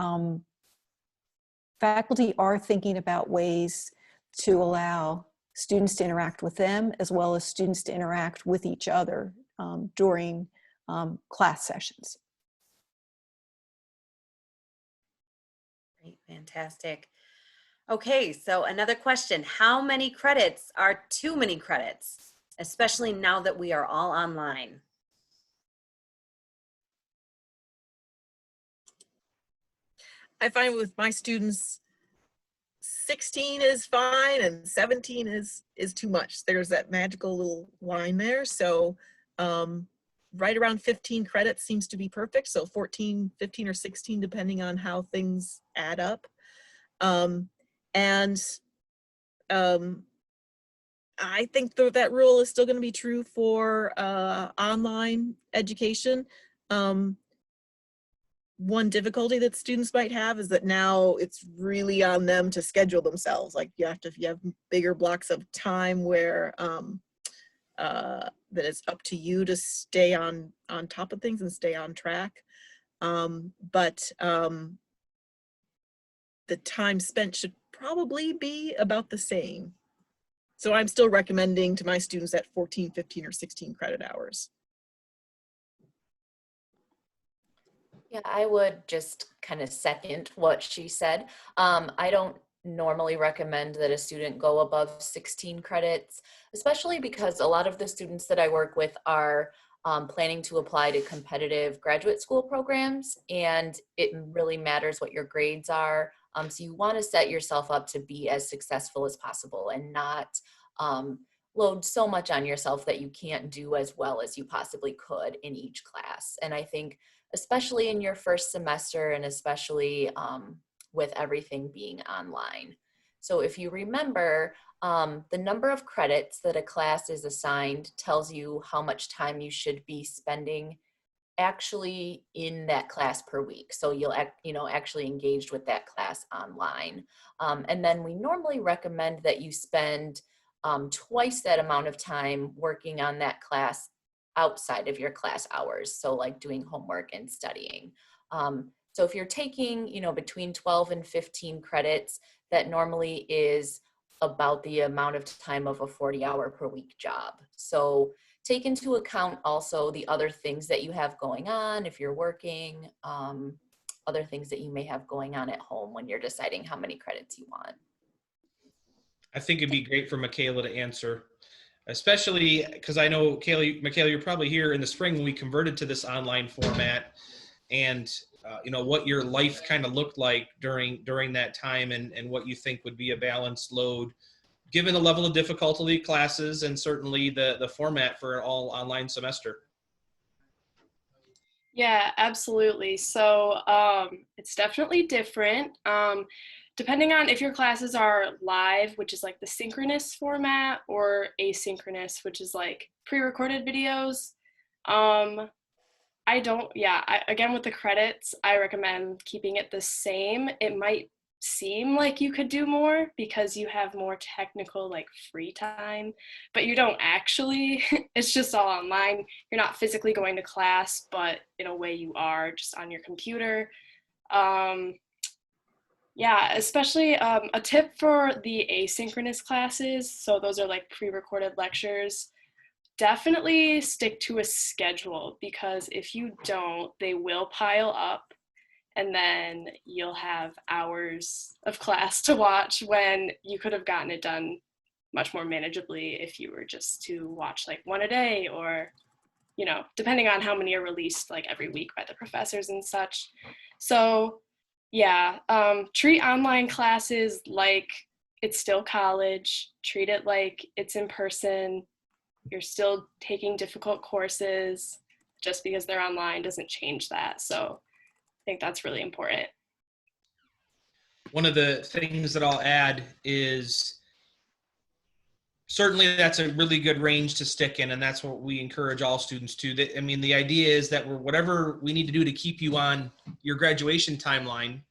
faculty are thinking about ways to allow students to interact with them as well as students to interact with each other during class sessions. Great, fantastic. Okay, so another question. How many credits are too many credits, especially now that we are all online? I find with my students, 16 is fine and 17 is too much. There's that magical little line there. So right around 15 credits seems to be perfect. So 14, 15, or 16, depending on how things add up. I think that rule is still going to be true for online education. One difficulty that students might have is that now it's really on them to schedule themselves. Like you have bigger blocks of time where that it's up to you to stay on top of things and stay on track. But the time spent should probably be about the same. So I'm still recommending to my students at 14, 15, or 16 credit hours. Yeah, I would just kind of second what she said. I don't normally recommend that a student go above 16 credits, especially because a lot of the students that I work with are planning to apply to competitive graduate school programs, and it really matters what your grades are. So you want to set yourself up to be as successful as possible and not load so much on yourself that you can't do as well as you possibly could in each class. And I think especially in your first semester, and especially with everything being online. So if you remember, the number of credits that a class is assigned tells you how much time you should be spending actually in that class per week. So you'll actually engaged with that class online. And then we normally recommend that you spend twice that amount of time working on that class outside of your class hours. So like doing homework and studying. So if you're taking, between 12 and 15 credits, that normally is about the amount of time of a 40-hour per week job. So take into account also the other things that you have going on if you're working, other things that you may have going on at home when you're deciding how many credits you want. I think it'd be great for Michaela to answer, especially because I know, Michaela, you're probably here in the spring when we converted to this online format, and what your life kind of looked like during that time, and what you think would be a balanced load given the level of difficulty classes and certainly the format for an all online semester. Yeah, absolutely. So it's definitely different. Depending on if your classes are live, which is like the synchronous format, or asynchronous, which is like pre-recorded videos. Again, with the credits, I recommend keeping it the same. It might seem like you could do more because you have more technical like free time, but you don't actually. It's just all online. You're not physically going to class, but in a way you are, just on your computer. Especially a tip for the asynchronous classes, so those are like pre-recorded lectures. Definitely stick to a schedule, because if you don't, they will pile up, and then you'll have hours of class to watch when you could have gotten it done much more manageably if you were just to watch like one a day, or, depending on how many are released like every week by the professors and such. So treat online classes like it's still college. Treat it like it's in person. You're still taking difficult courses. Just because they're online doesn't change that. So I think that's really important. One of the things that I'll add is certainly that's a really good range to stick in, and that's what we encourage all students to. The idea is that whatever we need to do to keep you on your graduation timeline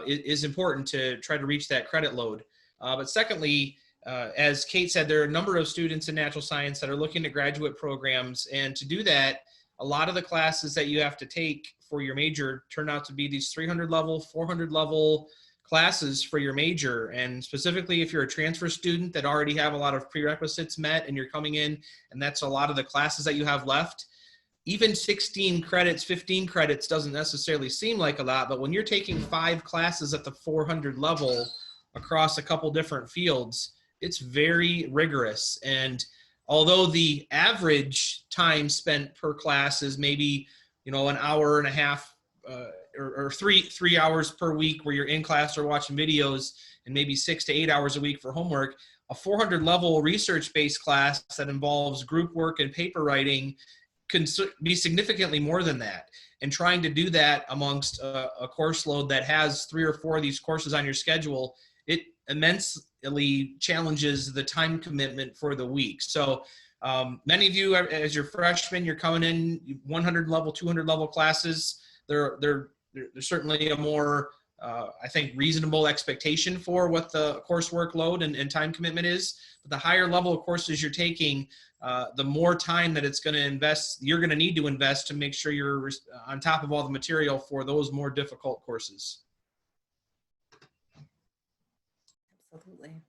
is important to try to reach that credit load. But secondly, as Kate said, there are a number of students in natural science that are looking at graduate programs, and to do that, a lot of the classes that you have to take for your major turn out to be these 300 level, 400 level classes for your major. And specifically, if you're a transfer student that already have a lot of prerequisites met and you're coming in, and that's a lot of the classes that you have left, even 16 credits, 15 credits doesn't necessarily seem like a lot, but when you're taking 5 classes at the 400 level across a couple different fields, it's very rigorous. And although the average time spent per class is maybe, an hour and a half or 3 hours per week where you're in class or watching videos, and maybe 6 to 8 hours a week for homework, a 400 level research-based class that involves group work and paper writing can be significantly more than that. And trying to do that amongst a course load that has 3 or 4 of these courses on your schedule, it immensely challenges the time commitment for the week. So many of you, as your freshmen, you're coming in 100 level, 200 level classes. They're certainly a more, I think, reasonable expectation for what the coursework load and time commitment is. But the higher level of courses you're taking, the more time that you're going to need to invest to make sure you're on top of all the material for those more difficult courses. Absolutely.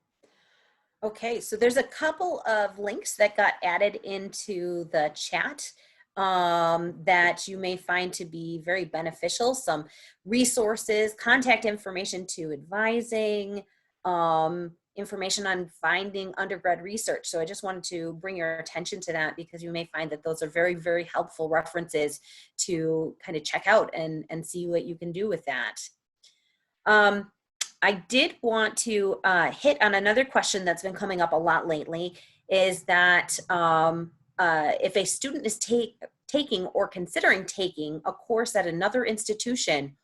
Okay, so there's a couple of links that got added into the chat that you may find to be very beneficial. Some resources, contact information to advising, information on finding undergrad research. So I just wanted to bring your attention to that, because you may find that those are very, very helpful references to kind of check out and see what you can do with that. I did want to hit on another question that's been coming up a lot lately, is that if a student is taking or considering taking a course at another institution,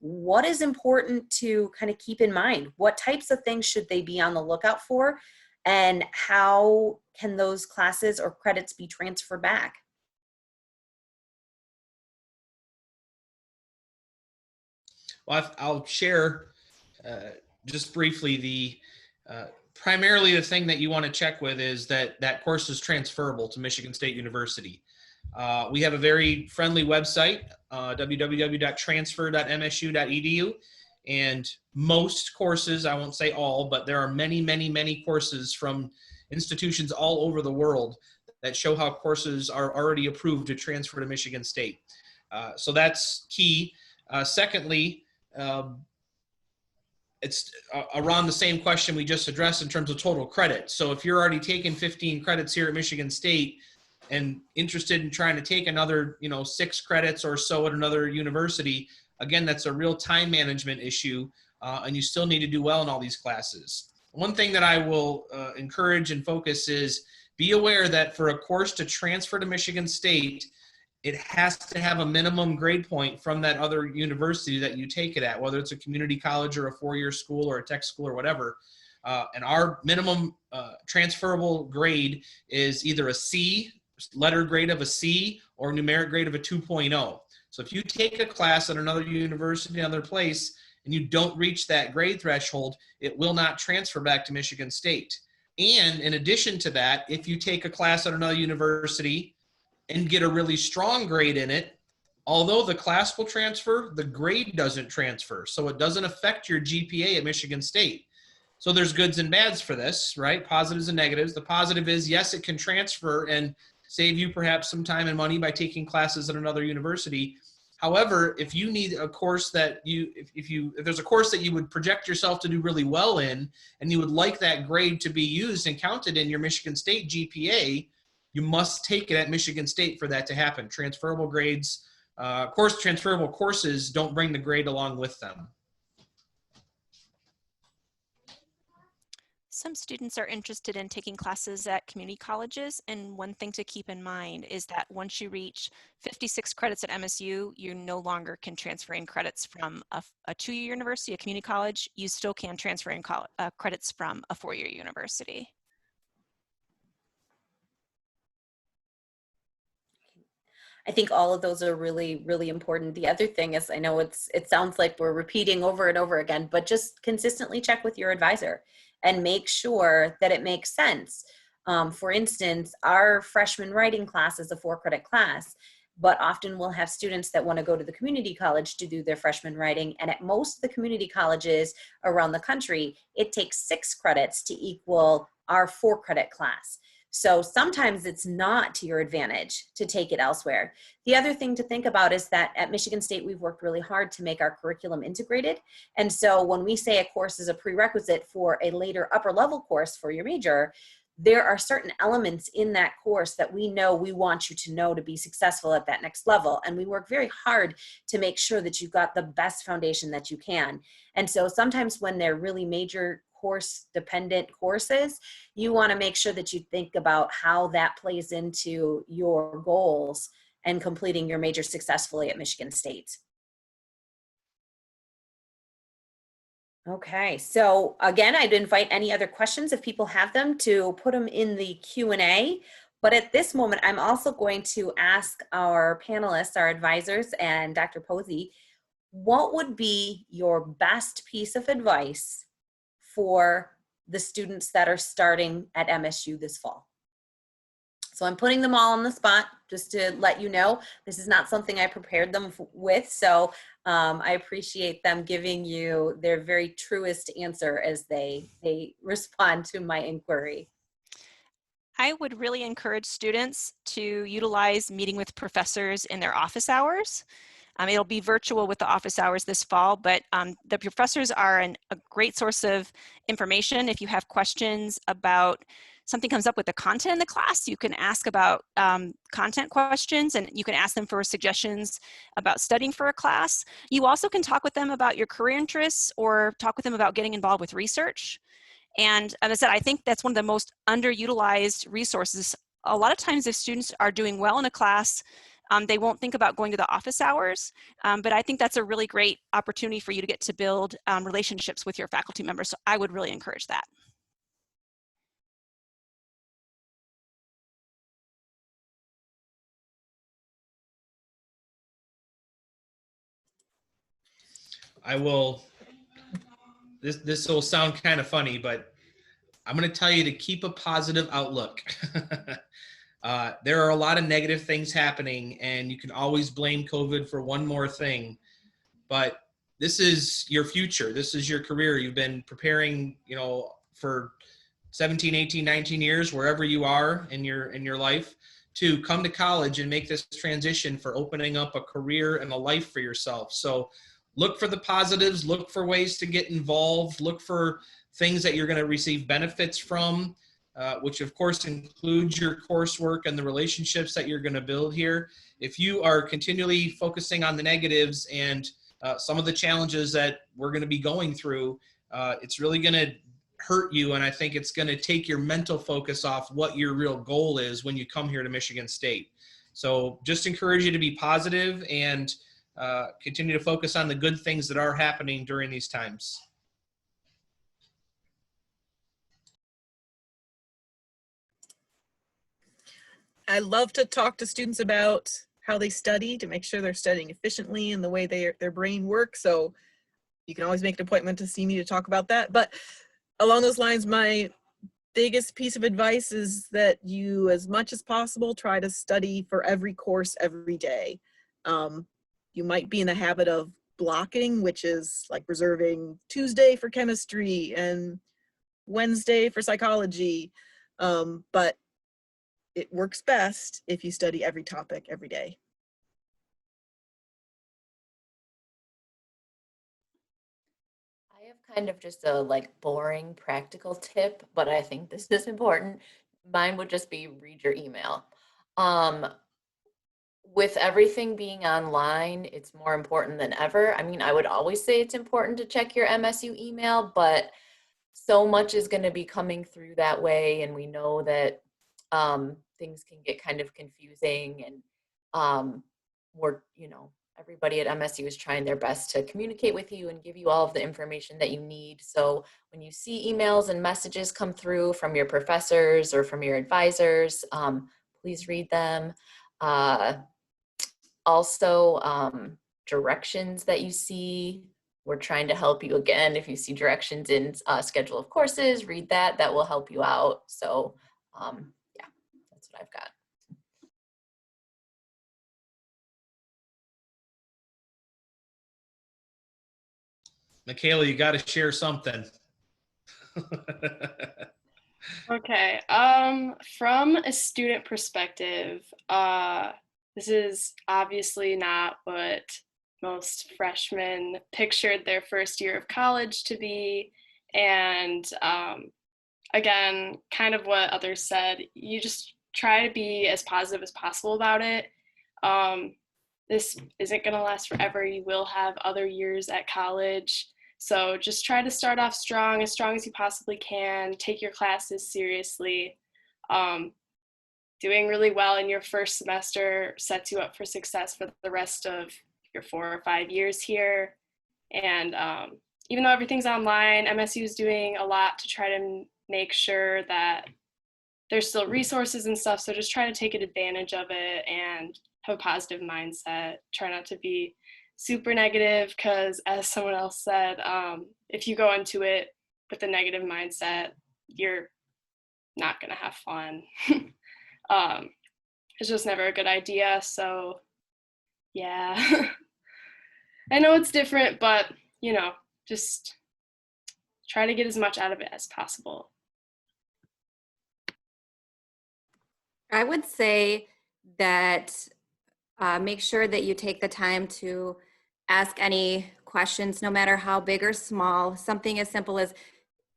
what is important to kind of keep in mind? What types of things should they be on the lookout for? And how can those classes or credits be transferred back? Well, I'll share just briefly the primarily the thing that you want to check with is that that course is transferable to Michigan State University. We have a very friendly website, www.transfer.msu.edu, and most courses, I won't say all, but there are many, many, many courses from institutions all over the world that show how courses are already approved to transfer to Michigan State. So that's key. Secondly, it's around the same question we just addressed in terms of total credit. So if you're already taking 15 credits here at Michigan State and interested in trying to take another, 6 credits or so at another university, again, that's a real time management issue, and you still need to do well in all these classes. One thing that I will encourage and focus is be aware that for a course to transfer to Michigan State, it has to have a minimum grade point from that other university that you take it at, whether it's a community college or a 4-year school or a tech school or whatever. And our minimum transferable grade is either a C, letter grade of a C, or numeric grade of a 2.0. So if you take a class at another university, another place, and you don't reach that grade threshold, it will not transfer back to Michigan State. And in addition to that, if you take a class at another university and get a really strong grade in it, although the class will transfer, the grade doesn't transfer. So it doesn't affect your GPA at Michigan State. So there's goods and bads for this, right? Positives and negatives. The positive is, yes, it can transfer and save you perhaps some time and money by taking classes at another university. However, if you need a course that if there's a course that you would project yourself to do really well in, and you would like that grade to be used and counted in your Michigan State GPA, you must take it at Michigan State for that to happen. Transferable grades, transferable courses don't bring the grade along with them. Some students are interested in taking classes at community colleges, and one thing to keep in mind is that once you reach 56 credits at MSU, you no longer can transfer in credits from a 2-year university, a community college. You still can transfer in credits from a 4-year university. I think all of those are really, really important. The other thing is, I know it sounds like we're repeating over and over again, but just consistently check with your advisor and make sure that it makes sense. For instance, our freshman writing class is a 4-credit class, but often we'll have students that want to go to the community college to do their freshman writing. And at most of the community colleges around the country, it takes 6 credits to equal our 4-credit class. So sometimes it's not to your advantage to take it elsewhere. The other thing to think about is that at Michigan State, we've worked really hard to make our curriculum integrated. And so when we say a course is a prerequisite for a later upper level course for your major, there are certain elements in that course that we know we want you to know to be successful at that next level. And we work very hard to make sure that you've got the best foundation that you can. And so sometimes when they're really major course dependent courses, you want to make sure that you think about how that plays into your goals and completing your major successfully at Michigan State. Okay, so again, I'd invite any other questions if people have them to put them in the Q&A. But at this moment, I'm also going to ask our panelists, our advisors, and Dr. Posey, what would be your best piece of advice for the students that are starting at MSU this fall? So I'm putting them all on the spot just to let you know this is not something I prepared them with. So I appreciate them giving you their very truest answer as they respond to my inquiry. I would really encourage students to utilize meeting with professors in their office hours. It'll be virtual with the office hours this fall, but the professors are a great source of information. If you have questions about something comes up with the content in the class, you can ask about content questions, and you can ask them for suggestions about studying for a class. You also can talk with them about your career interests or talk with them about getting involved with research. And as I said, I think that's one of the most underutilized resources. A lot of times if students are doing well in a class, They won't think about going to the office hours, but I think that's a really great opportunity for you to get to build relationships with your faculty members. So I would really encourage that. I will, this will sound kind of funny, but I'm going to tell you to keep a positive outlook. There are a lot of negative things happening, and you can always blame COVID for one more thing, but this is your future. This is your career. You've been preparing, you know, for 17, 18, 19 years, wherever you are in your life, to come to college and make this transition for opening up a career and a life for yourself. So look for the positives, look for ways to get involved, look for things that you're going to receive benefits from, which of course includes your coursework and the relationships that you're going to build here. If you are continually focusing on the negatives and some of the challenges that we're going to be going through, it's really going to hurt you. And I think it's going to take your mental focus off what your real goal is when you come here to Michigan State. So just encourage you to be positive and continue to focus on the good things that are happening during these times. I love to talk to students about how they study to make sure they're studying efficiently and the way their brain works. So you can always make an appointment to see me to talk about that. But along those lines, my biggest piece of advice is that you, as much as possible, try to study for every course every day. You might be in the habit of blocking, which is like reserving Tuesday for chemistry and Wednesday for psychology. But it works best if you study every topic every day. I have kind of just a like boring practical tip, but I think this is important. Mine would just be read your email. With everything being online, it's more important than ever. I mean, I would always say it's important to check your MSU email, but so much is going to be coming through that way. And we know that things can get kind of confusing, and everybody at MSU is trying their best to communicate with you and give you all of the information that you need. So when you see emails and messages come through from your professors or from your advisors, please read them. Also, directions that you see, we're trying to help you again. If you see directions in schedule of courses, read that. That will help you out. So yeah, that's what I've got. Michaela, you got to share something. Okay, from a student perspective, this is obviously not what most freshmen pictured their first year of college to be. And again, kind of what others said, you just try to be as positive as possible about it. This isn't going to last forever. You will have other years at college. So just try to start off strong as you possibly can. Take your classes seriously. Doing really well in your first semester sets you up for success for the rest of your 4 or 5 years here. And even though everything's online, MSU is doing a lot to try to make sure that there's still resources and stuff. So just try to take advantage of it and have a positive mindset. Try not to be super negative, because as someone else said, if you go into it with a negative mindset, you're not going to have fun. It's just never a good idea. So yeah, I know it's different, but just try to get as much out of it as possible. I would say that make sure that you take the time to ask any questions, no matter how big or small. Something as simple as,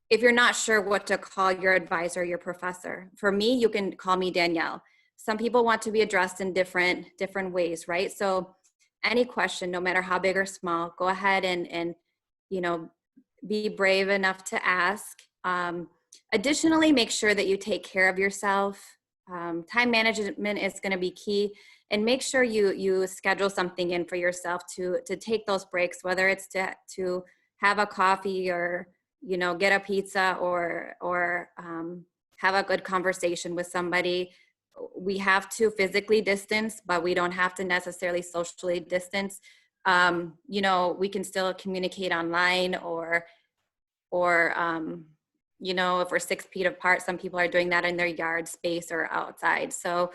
if you're not sure what to call your advisor, your professor. For me, you can call me Danielle. Some people want to be addressed in different ways, right? So any question, no matter how big or small, go ahead and be brave enough to ask. Additionally, make sure that you take care of yourself. time management is going to be key, and make sure you schedule something in for yourself to take those breaks, whether it's to have a coffee or, you know, get a pizza or have a good conversation with somebody. We have to physically distance, but we don't have to necessarily socially distance. You know, we can still communicate online or you know, if we're 6 feet apart, some people are doing that in their yard space or outside. So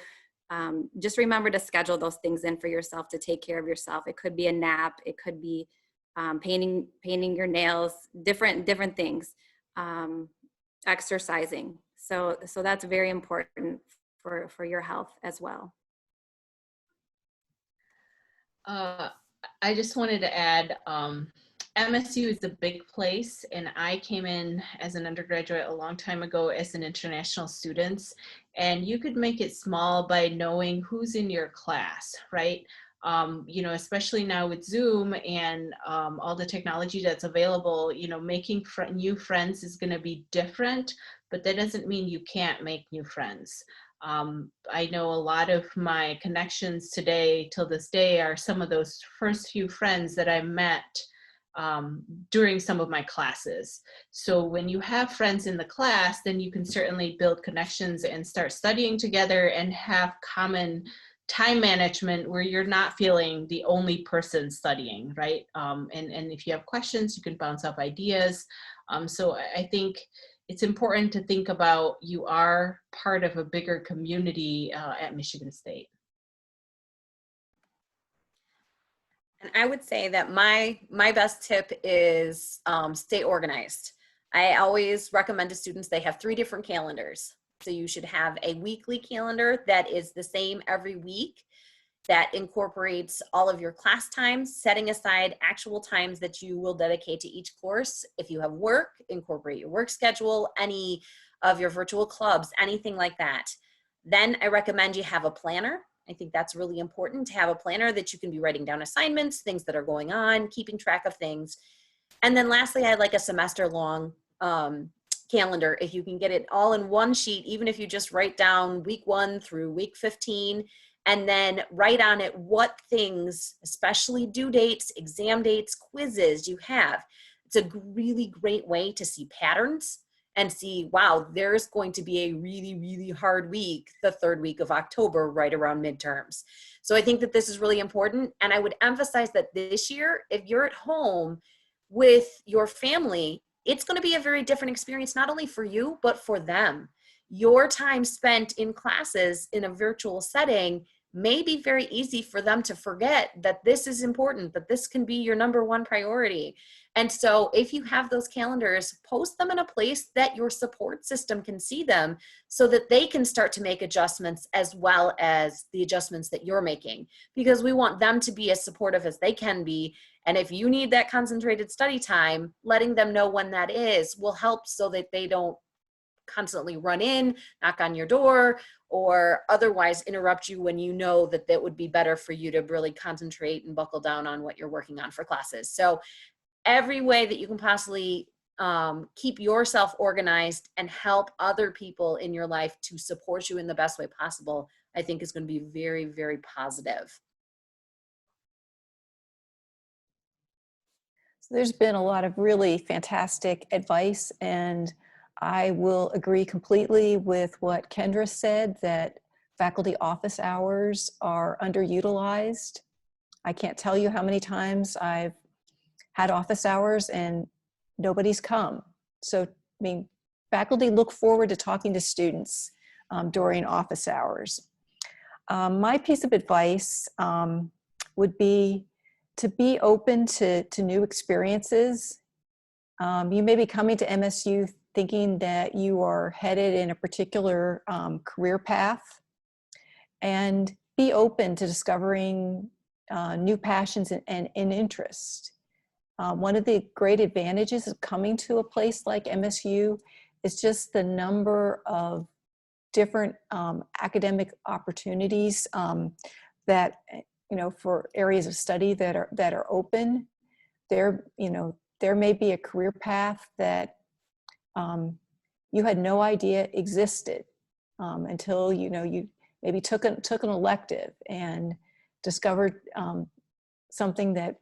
just remember to schedule those things in for yourself to take care of yourself. It could be a nap. It could be painting your nails, different things, exercising. So that's very important for your health as well. I just wanted to add, MSU is a big place, and I came in as an undergraduate a long time ago as an international student, and you could make it small by knowing who's in your class, right? You know, especially now with Zoom and all the technology that's available, you know, making new friends is going to be different, but that doesn't mean you can't make new friends. I know a lot of my connections today, till this day, are some of those first few friends that I met during some of my classes. So when you have friends in the class, then you can certainly build connections and start studying together and have common time management where you're not feeling the only person studying, right? And if you have questions, you can bounce off ideas. So I think it's important to think about you are part of a bigger community at Michigan State. And I would say that my best tip is stay organized. I always recommend to students they have 3 different calendars. So you should have a weekly calendar that is the same every week, that incorporates all of your class times, setting aside actual times that you will dedicate to each course. If you have work, incorporate your work schedule, any of your virtual clubs, anything like that. Then I recommend you have a planner. I think that's really important to have a planner that you can be writing down assignments, things that are going on, keeping track of things. And then lastly, I like a semester-long calendar. If you can get it all in one sheet, even if you just write down week 1 through week 15, and then write on it what things, especially due dates, exam dates, quizzes you have. It's a really great way to see patterns and see, wow, there's going to be a really, really hard week, the 3rd week of October, right around midterms. So I think that this is really important. And I would emphasize that this year, if you're at home with your family, it's going to be a very different experience, not only for you, but for them. Your time spent in classes in a virtual setting may be very easy for them to forget that this is important, that this can be your #1 priority. And so if you have those calendars, post them in a place that your support system can see them so that they can start to make adjustments as well as the adjustments that you're making, because we want them to be as supportive as they can be. And if you need that concentrated study time, letting them know when that is will help so that they don't constantly run in, knock on your door, or otherwise interrupt you when you know that that would be better for you to really concentrate and buckle down on what you're working on for classes. So every way that you can possibly keep yourself organized and help other people in your life to support you in the best way possible, I think is going to be very, very positive. So there's been a lot of really fantastic advice, and I will agree completely with what Kendra said, that faculty office hours are underutilized. I can't tell you how many times I've had office hours and nobody's come. So, I mean, faculty look forward to talking to students during office hours. My piece of advice would be to be open to new experiences. You may be coming to MSU thinking that you are headed in a particular career path, and be open to discovering new passions and interests. One of the great advantages of coming to a place like MSU is just the number of different academic opportunities that, you know, for areas of study that are open. There, you know, there may be a career path that you had no idea existed. until, you know, you maybe took an elective and discovered something that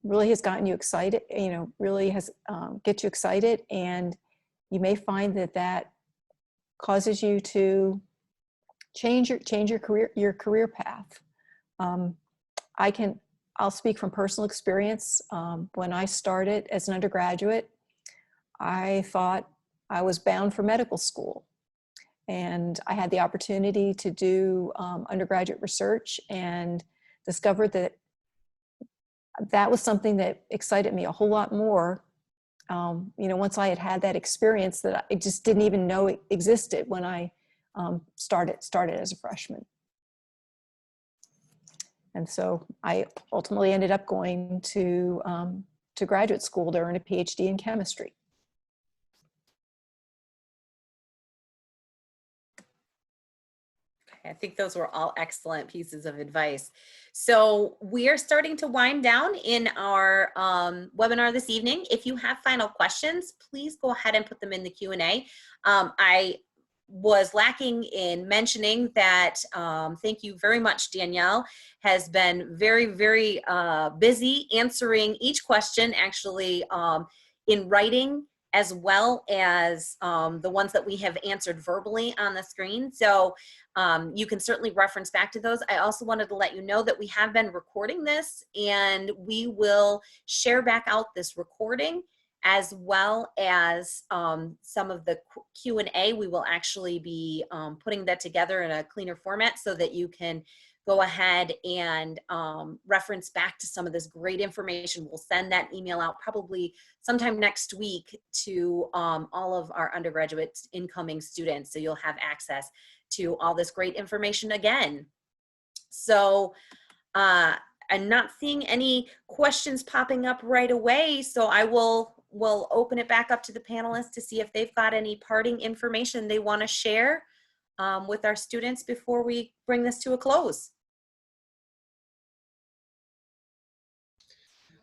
really has gotten you excited, you know, really has get you excited, and you may find that that causes you to change your career path. I'll speak from personal experience. When I started as an undergraduate, I thought I was bound for medical school. And I had the opportunity to do undergraduate research and discovered that that was something that excited me a whole lot more. You know, once I had that experience that I just didn't even know it existed when I started as a freshman. And so I ultimately ended up going to graduate school to earn a PhD in chemistry. I think those were all excellent pieces of advice. So we are starting to wind down in our webinar this evening. If you have final questions, please go ahead and put them in the Q&A. I was lacking in mentioning that, thank you very much, Danielle, has been very, very busy answering each question, actually in writing, as well as the ones that we have answered verbally on the screen. So you can certainly reference back to those. I also wanted to let you know that we have been recording this, and we will share back out this recording, as well as some of the Q&A. We will actually be putting that together in a cleaner format so that you can go ahead and reference back to some of this great information. We'll send that email out probably sometime next week to all of our undergraduate incoming students, so you'll have access to all this great information again. So I'm not seeing any questions popping up right away, so I will open it back up to the panelists to see if they've got any parting information they want to share with our students before we bring this to a close.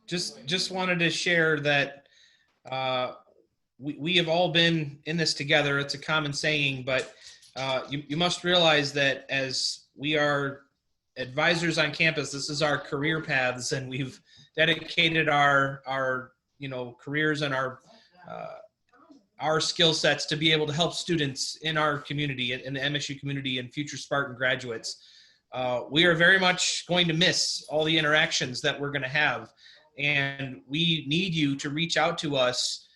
Just wanted to share that we have all been in this together. It's a common saying, but you must realize that as we are advisors on campus, this is our career paths, and we've dedicated our careers and our skill sets to be able to help students in our community, in the MSU community, and future Spartan graduates. We are very much going to miss all the interactions that we're going to have, and we need you to reach out to us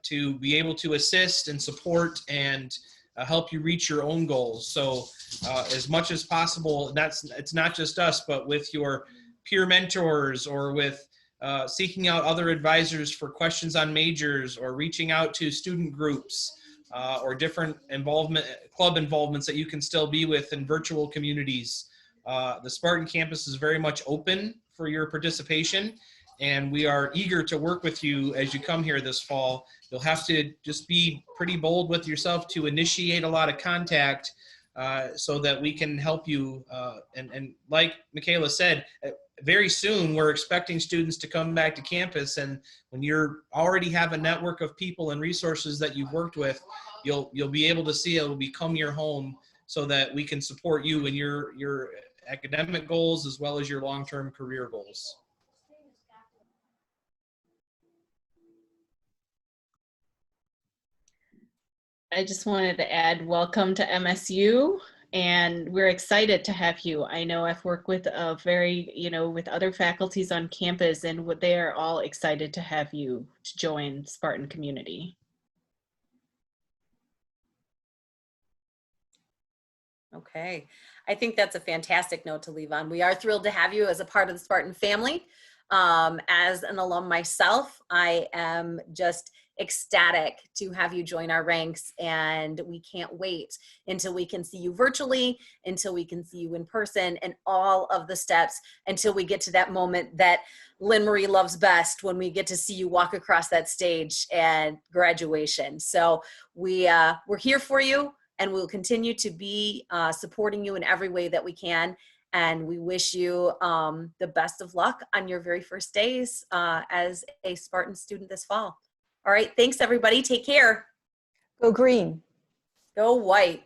to be able to assist and support and help you reach your own goals. So as much as possible, it's not just us, but with your peer mentors, or with seeking out other advisors for questions on majors, or reaching out to student groups or different club involvements that you can still be with in virtual communities. The Spartan campus is very much open for your participation, and we are eager to work with you as you come here this fall. You'll have to just be pretty bold with yourself to initiate a lot of contact so that we can help you. And like Michaela said, very soon we're expecting students to come back to campus, and when you already have a network of people and resources that you've worked with, you'll be able to see it will become your home, so that we can support you in your academic goals as well as your long-term career goals. I just wanted to add, welcome to MSU, and we're excited to have you. I know I've worked with with other faculties on campus, and they are all excited to have you to join Spartan community. Okay, I think that's a fantastic note to leave on. We are thrilled to have you as a part of the Spartan family. As an alum myself, I am just ecstatic to have you join our ranks, and we can't wait until we can see you virtually, until we can see you in person, and all of the steps until we get to that moment that Lynn Marie loves best, when we get to see you walk across that stage at graduation. So we're here for you, and we'll continue to be supporting you in every way that we can. And we wish you the best of luck on your very first days as a Spartan student this fall. All right, thanks everybody, take care. Go green. Go white.